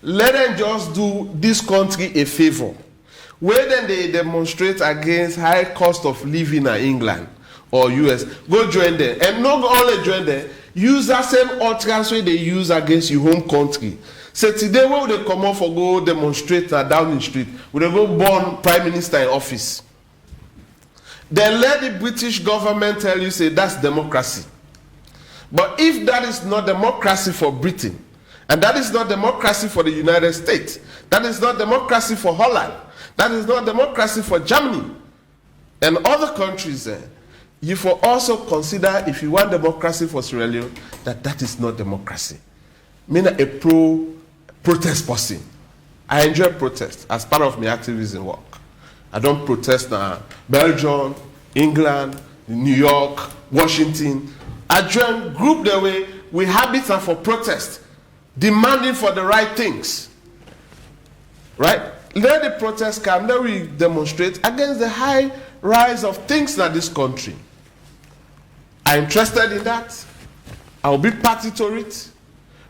let them just do this country a favor. Where then they demonstrate against high cost of living in England or US, go join them. And not only join them, use that same utterance way they use against your home country. So today when they come off or go demonstrate down the street, we they go burn Prime Minister in office. Then let the British government tell you, say that's democracy. But if that is not democracy for Britain, and that is not democracy for the United States, that is not democracy for Holland, that is not democracy for Germany, and other countries, you will also consider, if you want democracy for Sierra Leone, that is not democracy. Me a protest person. I enjoy protest as part of my activism work. I don't protest now. Belgium, England, New York, Washington. I join group the way we habitat for protest, demanding for the right things. Right? Let the protest come, then we demonstrate against the high rise of things in this country. I'm interested in that. I'll be party to it.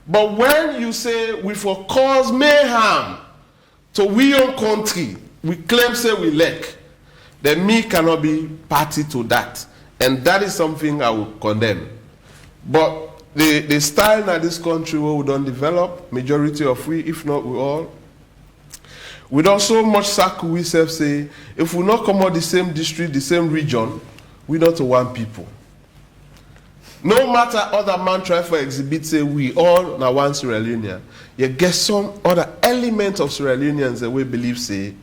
But when you say we for cause mayhem to we own country, we claim say we lack, then me cannot be party to that. And that is something I will condemn. But the style in this country where we don't develop, majority of we, if not we all, we don't so much circle we self say, if we not come out the same district, the same region, we not one people. No matter other man try for exhibit say we all now one Sierra Leonean, you get some other element of Sierra Leoneans that we believe say,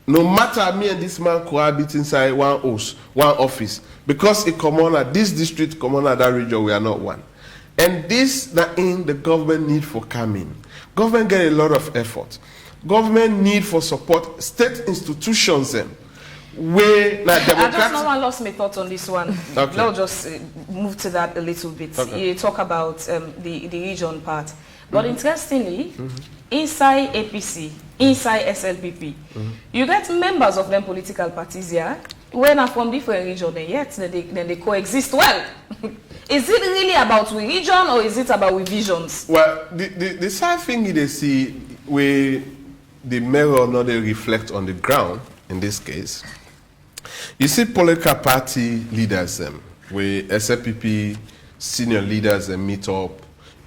no matter me and this man cohabit inside one house, one office, because it come on at this district, come on at that region, we are not one. And this that in the government need for coming. Government get a lot of effort. Government need for support. State institutions them. Where like I just now lost my thoughts on this one. Okay. Let's just move to that a little bit. Okay. You talk about the region part. But interestingly, inside APC, inside SLPP, you get members of them political parties here, when are from different regions, and yet then they coexist well. Is it really about religion or is it about with visions? Well, the sad thing is they see where the mirror not they reflect on the ground in this case. You see political party leaders where SLPP senior leaders meet up,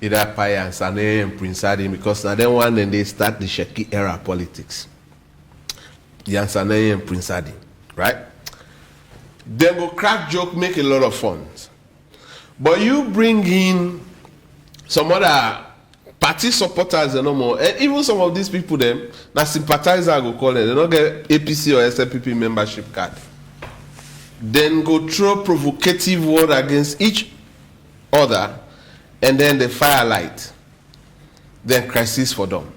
either Pai and Sane and Prince Adi, because now then one then they start the Sheki era politics. Yansane and Prince Adi, right? Then go crack joke, make a lot of fun. But you bring in some other party supporters and no more, and even some of these people them, now sympathizer I go call them, they don't get APC or SLPP membership card. Then go throw provocative word against each other, and then the firelight, then crisis for them.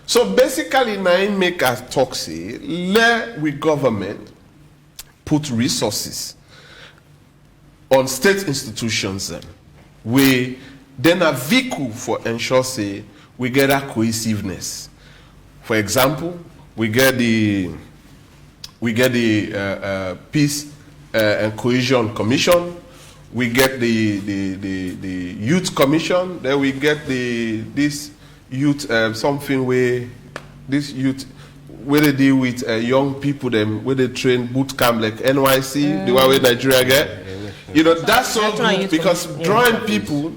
So basically, now make us talk say, let we government put resources on state institutions we then a vehicle for ensure say we get a cohesiveness. For example, we get the Peace and Cohesion Commission, we get the Youth Commission, then we get this youth something where this youth where they deal with young people them where they train boot camp like NYC, the one where Nigeria get. You know, that's so good because drawing people,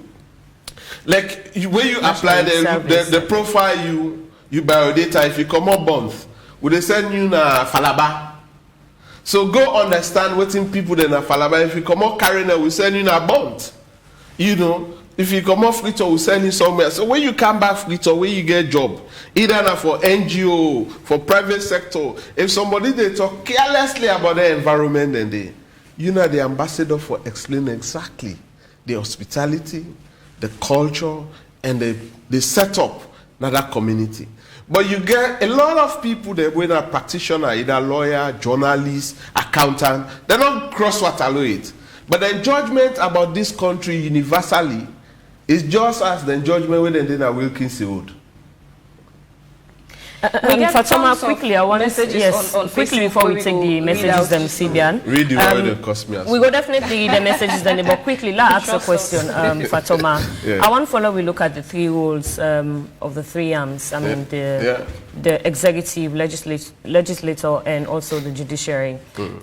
like when you apply the profile you biodata, if you come up bonds, would they send you na Falaba? So go understand what in people then na Falaba. If you come up Karina, we send you na bond. You know, if you come off Frito, we send you somewhere. So when you come back Frito, where you get job, either na for NGO, for private sector, if somebody they talk carelessly about the environment and they, you know, the ambassador for explaining exactly the hospitality, the culture, and the setup in that community. But you get a lot of people that when a practitioner, either lawyer, journalist, accountant, they don't cross what it. But the judgment about this country universally is just as the judgment when they did at Wilkinson Road. Fatoma, quickly, I want messages on quickly Facebook before we take the messages them, Sibian. Read the word and cost me. We will definitely read the messages then, but quickly, let's ask a question, Fatoma. Yeah. I want to follow, we look at the three roles of the three arms. I mean, the executive, legislator, and also the judiciary.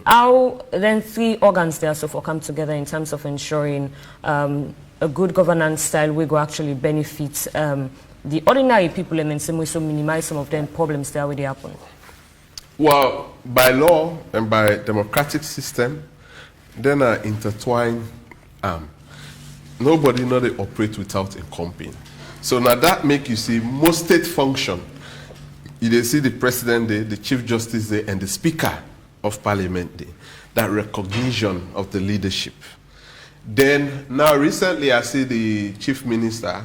How then three organs there so far come together in terms of ensuring a good governance style we go actually benefit the ordinary people and so minimize some of them problems that already happen? Well, by law and by democratic system, then are intertwined. Nobody know they operate without a company. So now that make you see most state function. You see the president there, the chief justice there, and the speaker of parliament there. That recognition of the leadership. Then now recently I see the chief minister,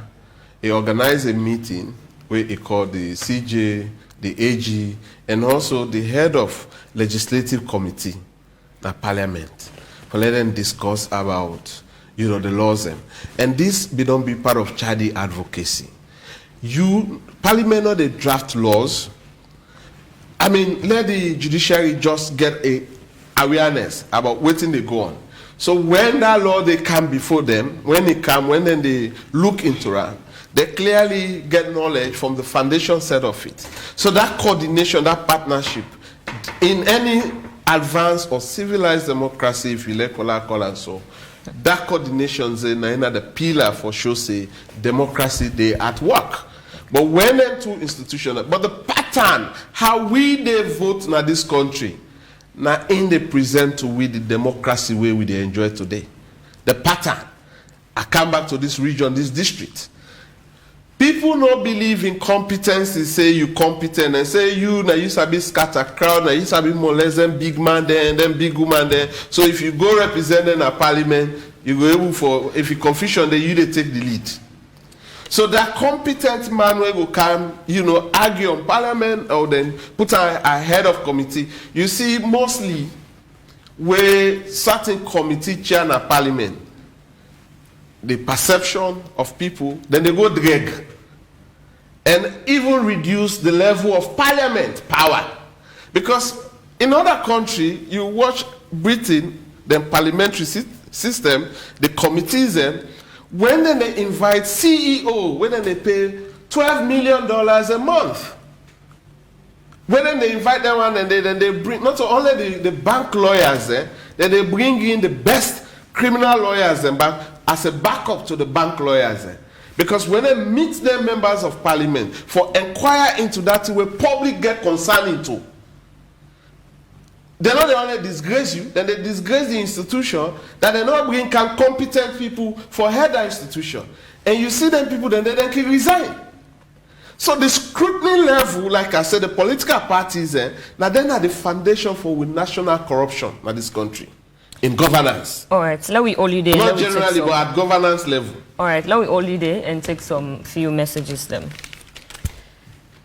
he organized a meeting where he called the CJ, the AG, and also the head of legislative committee, the parliament, for let them discuss about, the laws. And this don't be part of Chadi advocacy. Parliament know they draft laws. I mean, let the judiciary just get a awareness about waiting they go on. So when that law they come before them, when then they look into it, they clearly get knowledge from the foundation set of it. So that coordination, that partnership, in any advanced or civilized democracy, if you like call and so, that coordination is the pillar for sure say democracy they at work. But when them two institutions, but the pattern, how they vote in this country, now in they present to we the democracy way we they enjoy today. The pattern. I come back to this region, this district. People don't believe in competency, say you competent, and say now you sabi scatter crowd, now you sabi molest them big man there and then big woman there. So if you go represent in a parliament, you go able for, if you confusion there, you they take the lead. So that competent man will come, argue on parliament or then put a head of committee. You see, mostly where certain committee chair in a parliament, the perception of people, then they go drag and even reduce the level of parliament power. Because in other countries, you watch Britain, the parliamentary system, the committees, when then they invite CEO, when then they pay $12 million a month. When then they invite them one and then they bring, not only the bank lawyers, then they bring in the best criminal lawyers back as a backup to the bank lawyers. Because when they meet their members of parliament for inquire into that where public get concerned into, they not only disgrace you, then they disgrace the institution, that they not bring competent people for head the institution. And you see them people, then they can resign. So the scrutiny level, like I said, the political parties, now then are the foundation for with national corruption in this country. In governance. All right, let we only day. Not generally, but at governance level. All right, let we only day and take some few messages then.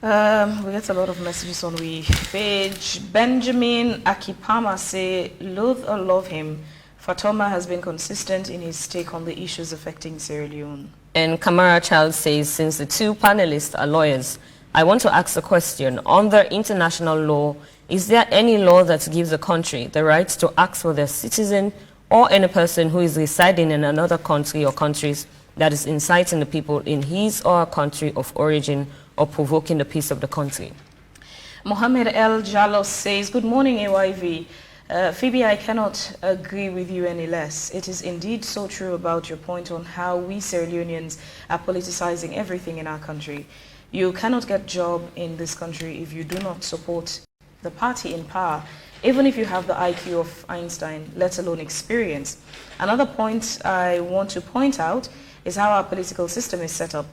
We get a lot of messages on the page. Benjamin Akipama say, loathe or love him, Fatoma has been consistent in his take on the issues affecting Sierra Leone. And Kamara Child says, since the two panelists are lawyers, I want to ask a question. Under international law, is there any law that gives a country the right to ask for their citizen or any person who is residing in another country or countries that is inciting the people in his or her country of origin or provoking the peace of the country? Mohammed El Jalos says, good morning, AYV. Phoebe, I cannot agree with you any less. It is indeed so true about your point on how we Sierra Leoneans are politicizing everything in our country. You cannot get a job in this country if you do not support the party in power, even if you have the IQ of Einstein, let alone experience. Another point I want to point out is how our political system is set up.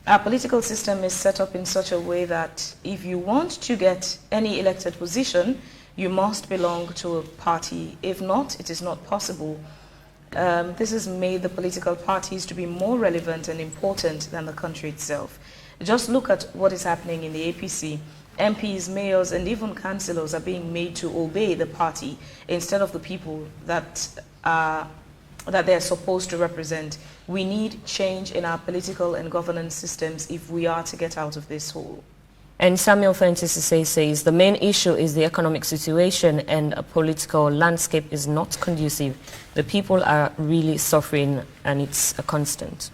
Our political system is set up in such a way that if you want to get any elected position, you must belong to a party. If not, it is not possible. This has made the political parties to be more relevant and important than the country itself. Just look at what is happening in the APC. MPs, mayors, and even councillors are being made to obey the party instead of the people that they're supposed to represent. We need change in our political and governance systems if we are to get out of this hole. And Samuel Francis says the main issue is the economic situation and a political landscape is not conducive. The people are really suffering and it's a constant.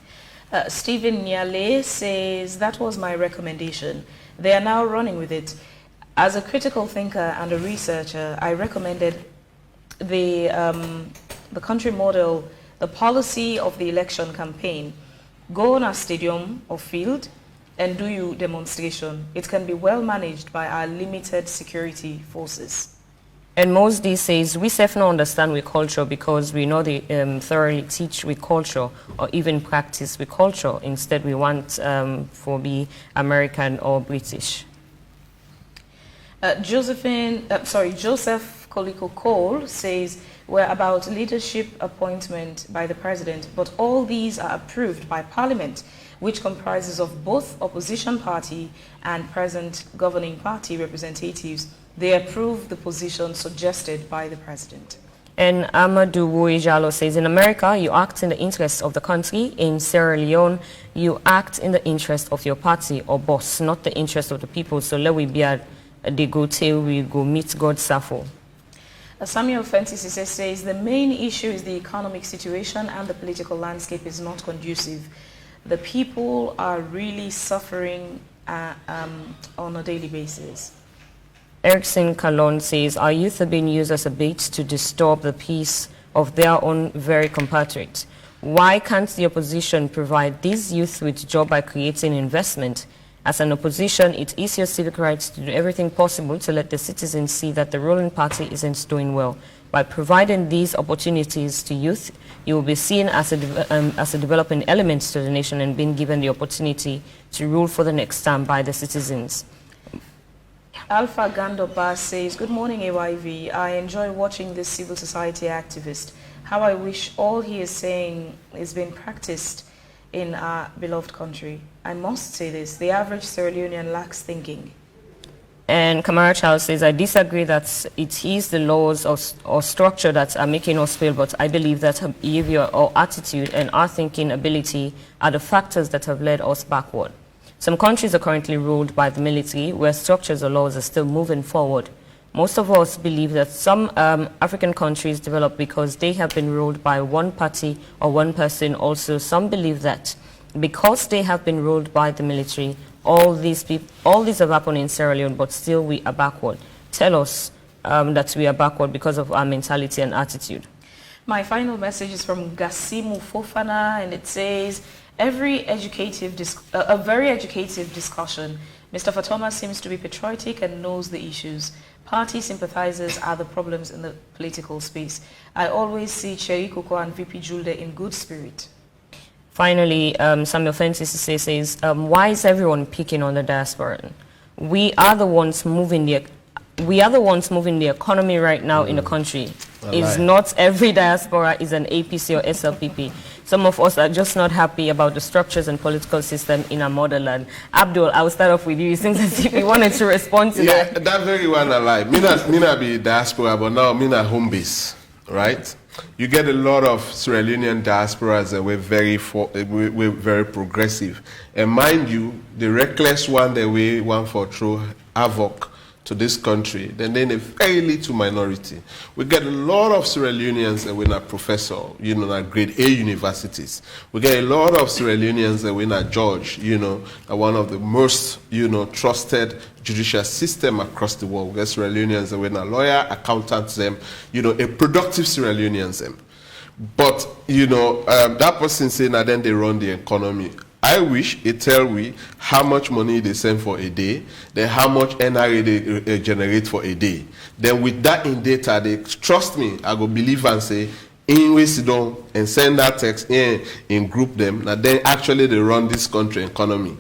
Stephen Nyale says, that was my recommendation. They are now running with it. As a critical thinker and a researcher, I recommended the country model, the policy of the election campaign. Go on a stadium or field and do your demonstration. It can be well managed by our limited security forces. And Mosdi says, we certainly understand with culture because we know they thoroughly teach with culture or even practice with culture. Instead, we want for be American or British. Joseph Koliko Cole says, we're about leadership appointment by the president, but all these are approved by parliament, which comprises of both opposition party and present governing party representatives. They approve the position suggested by the president. And Amadou Wuijalo says, in America, you act in the interest of the country. In Sierra Leone, you act in the interest of your party or boss, not the interest of the people. So let we be at the go till we go meet God Safo. Samuel Francis says, the main issue is the economic situation and the political landscape is not conducive. The people are really suffering on a daily basis. Erickson Kalon says, our youth are being used as a bait to disturb the peace of their own very compatriots. Why can't the opposition provide these youth with job by creating investment? As an opposition, it is your civic rights to do everything possible to let the citizens see that the ruling party isn't doing well. By providing these opportunities to youth, you will be seen as a developing element to the nation and being given the opportunity to rule for the next time by the citizens. Alpha Gandoba says, good morning, AYV. I enjoy watching this civil society activist. How I wish all he is saying is being practiced in our beloved country. I must say this, the average Sierra Leonean lacks thinking. And Kamara Charles says, I disagree that it is the laws or structure that are making us fail, but I believe that her behavior or attitude and our thinking ability are the factors that have led us backward. Some countries are currently ruled by the military, where structures or laws are still moving forward. Most of us believe that some African countries develop because they have been ruled by one party or one person. Also, some believe that because they have been ruled by the military, all these have happened in Sierra Leone, but still we are backward. Tell us that we are backward because of our mentality and attitude. My final message is from Gasimu Fofana, and it says, a very educative discussion. Mr. Fatoma seems to be patriotic and knows the issues. Party sympathizers are the problems in the political space. I always see Cherry Coco and VP Julde in good spirit. Finally, Samuel Francis says, why is everyone picking on the diaspora? We are the ones moving the economy right now in the country. It's not every diaspora is an APC or SLPP. Some of us are just not happy about the structures and political system in our motherland. Abdul, I will start off with you. It seems as if you wanted to respond to that. Yeah, that very one I like. Mina be diaspora, but now Mina home base, right? You get a lot of Sierra Leonean diasporas that we're very progressive. And mind you, the reckless one that we want for throw havoc to this country, then a very little minority. We get a lot of Sierra Leoneans that we're not professor, at grade A universities. We get a lot of Sierra Leoneans that we're not judge, one of the most, trusted judicial system across the world. We get Sierra Leoneans that we're not lawyer, accountants, them, a productive Sierra Leoneans, them. But, that person saying that then they run the economy. I wish it tell we how much money they send for a day, then how much NRA they generate for a day. Then with that in data, they trust me, I go believe and say, in we sit down and send that text in group them, and then actually they run this country economy.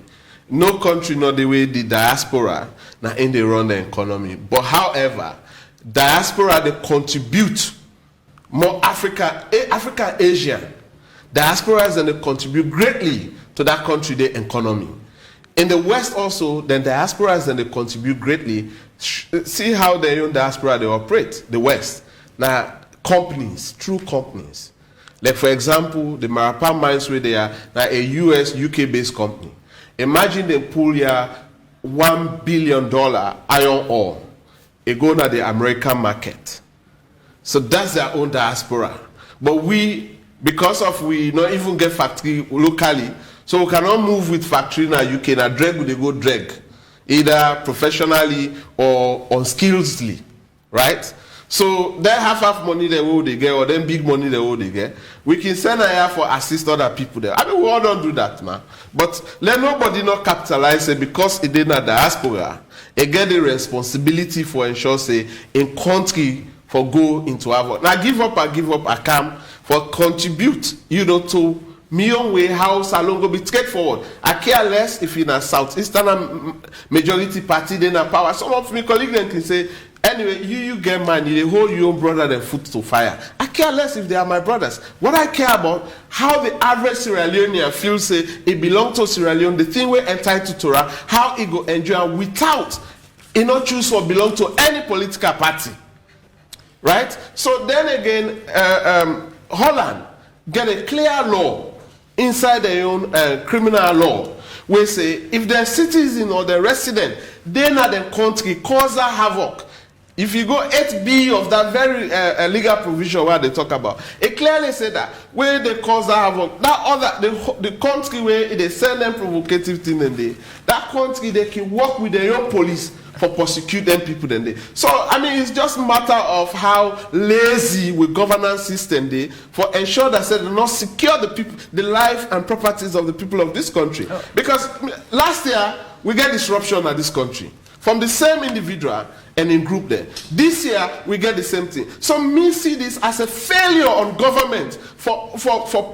No country, not the way the diaspora, now in they run the economy. But however, diaspora, they contribute more Africa, Asia. Diasporas, and they contribute greatly to that country, the economy. In the West also, then diasporas, then they contribute greatly. See how their own diaspora they operate, the West. Now, companies, true companies. Like for example, the Marapa Mines where they are now a US, UK based company. Imagine they pull your $1 billion iron ore, it go to the American market. So that's their own diaspora. But we, because of we not even get factory locally, so we cannot move with factory in the UK, and drag they go drag, either professionally or unskilledly, right? So then half money they will they get, or then big money they will they get. We can send here for assist other people there. I mean, we all don't do that, man. But let nobody not capitalize it because it didn't diaspora. It get the responsibility for ensure say in country for go into our. Now give up, I come for contribute, to me own way how Salon go be straightforward. I care less if in a southeastern majority party then a power. Some of my colleagues then can say, anyway, you get money, they hold your own brother than foot to fire. I care less if they are my brothers. What I care about, how the average Sierra Leonean feels say it belongs to Sierra Leone, the thing we're entitled to, how it go enjoy without it not choose or belong to any political party. Right? So then again, Holland get a clear law inside their own criminal law where say if their citizen or their resident, they not the country cause a havoc. If you go 8B of that very legal provision where they talk about, it clearly said that where they cause a havoc, that other the country where they send them provocative thing and that country they can work with their own police for prosecute them people then they. So I mean it's just a matter of how lazy with governance system they for ensure that they do not secure the people, the life and properties of the people of this country. Because last year we get disruption at this country from the same individual and in group there. This year we get the same thing. So me see this as a failure on government for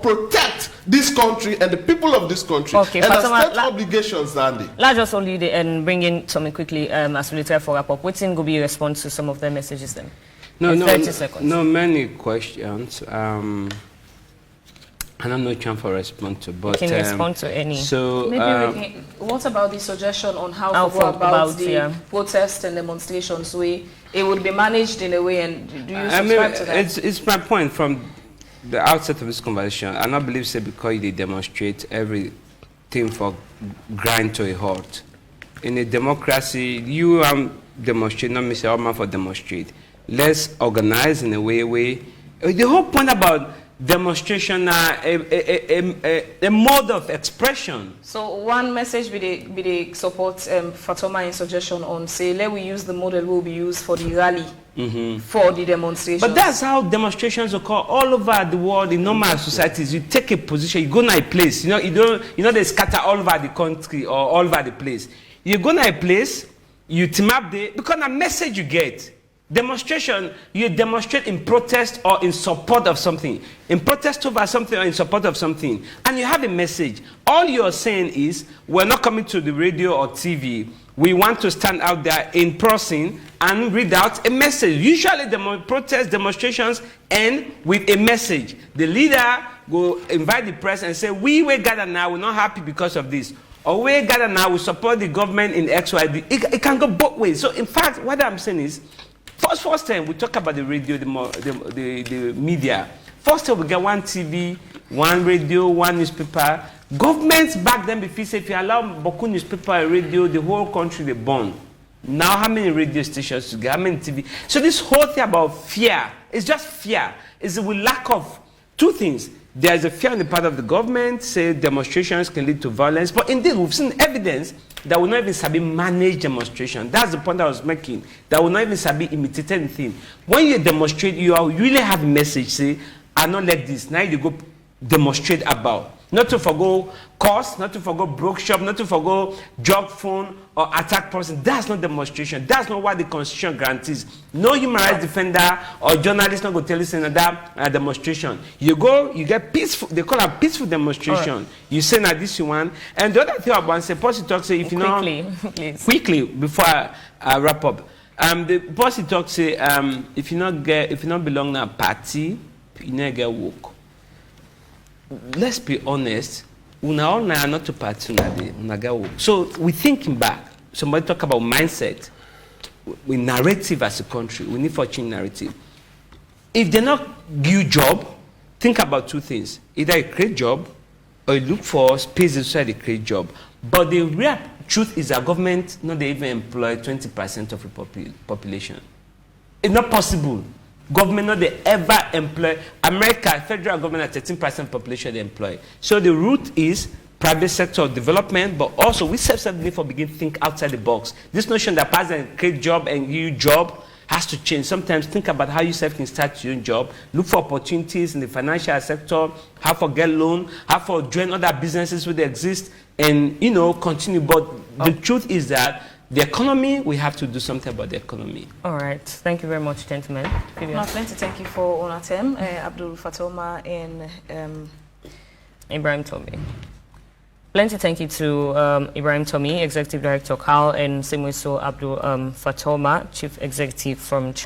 protect this country and the people of this country. Okay, and Fatoma, state obligations, Andy. Let's just only and bring in something quickly as we later for wrap up. What's in go be response to some of the messages then? No, 30 seconds. No, many questions. I don't know chance for response to, but can respond to any. So maybe what about the suggestion on how to go about the protests and demonstrations? Way it would be managed in a way, and do you subscribe to that? It's my point from the outset of this conversation. I not believe say because they demonstrate everything for grind to a halt. In a democracy, you demonstrate, not Mr. Obama for demonstrate. Let's organize in a way. The whole point about demonstration a mode of expression. So one message be the support Fatoma in suggestion on say let we use the model will be used for the rally for the demonstration. But that's how demonstrations occur all over the world in normal societies. You take a position, you go to a place, they scatter all over the country or all over the place. You go to a place, you team up there because a message you get. Demonstration, you demonstrate in protest or in support of something. In protest over something or in support of something. And you have a message. All you're saying is, we're not coming to the radio or TV. We want to stand out there in person and read out a message. Usually protest demonstrations end with a message. The leader will invite the press and say, we gather now, we're not happy because of this. Or we gather now, we support the government in XYZ. It can go both ways. So in fact, what I'm saying is, First time we talk about the radio, the media. First time we get one TV, one radio, one newspaper. Governments back then, if you allow Boku newspaper and radio, the whole country they burn. Now how many radio stations you get? How many TV? So this whole thing about fear, it's just fear. It's with lack of two things. There is a fear on the part of the government, say demonstrations can lead to violence. But indeed, we've seen evidence that will not even sabi manage demonstration. That's the point I was making. That will not even sabi imitate anything. When you demonstrate, you really have a message, say, I not let this. Now you go demonstrate about. Not to forgo cost, not to forgo broke shop, not to forgo drug phone or attack person. That's not demonstration. That's not what the Constitution guarantees. No human rights defender or journalist not going to tell you another demonstration. You go, you get peaceful, they call it peaceful demonstration. Right. You say now this you want. And the other thing I want to say, Posse talk say if you know quickly before I wrap up. The Posse talk say if you not belong to a party, you not get woke. Let's be honest, una all not to party una get woke. So we thinking back. Somebody talk about mindset. We narrative as a country. We need for change narrative. If they not give you job, think about two things. Either you create job or you look for spaces inside the create job. But the real truth is that government not they even employ 20% of the population. It's not possible. Government not they ever employ. America, federal government at 13% population they employ. So the root is private sector development, but also we self-certainly for begin to think outside the box. This notion that pass and create job and you job has to change. Sometimes think about how you self can start your own job, look for opportunities in the financial sector, how to get loan, how to join other businesses where they exist, and continue. But the truth is that the economy, we have to do something about the economy. All right. Thank you very much, gentlemen. Plenty thank you for Onatem, Abdul Fatoma and Ibrahim Tommy. Plenty thank you to Ibrahim Tommy, Executive Director CAL, and Sayng Abdul Fatoma, Chief Executive from Chad.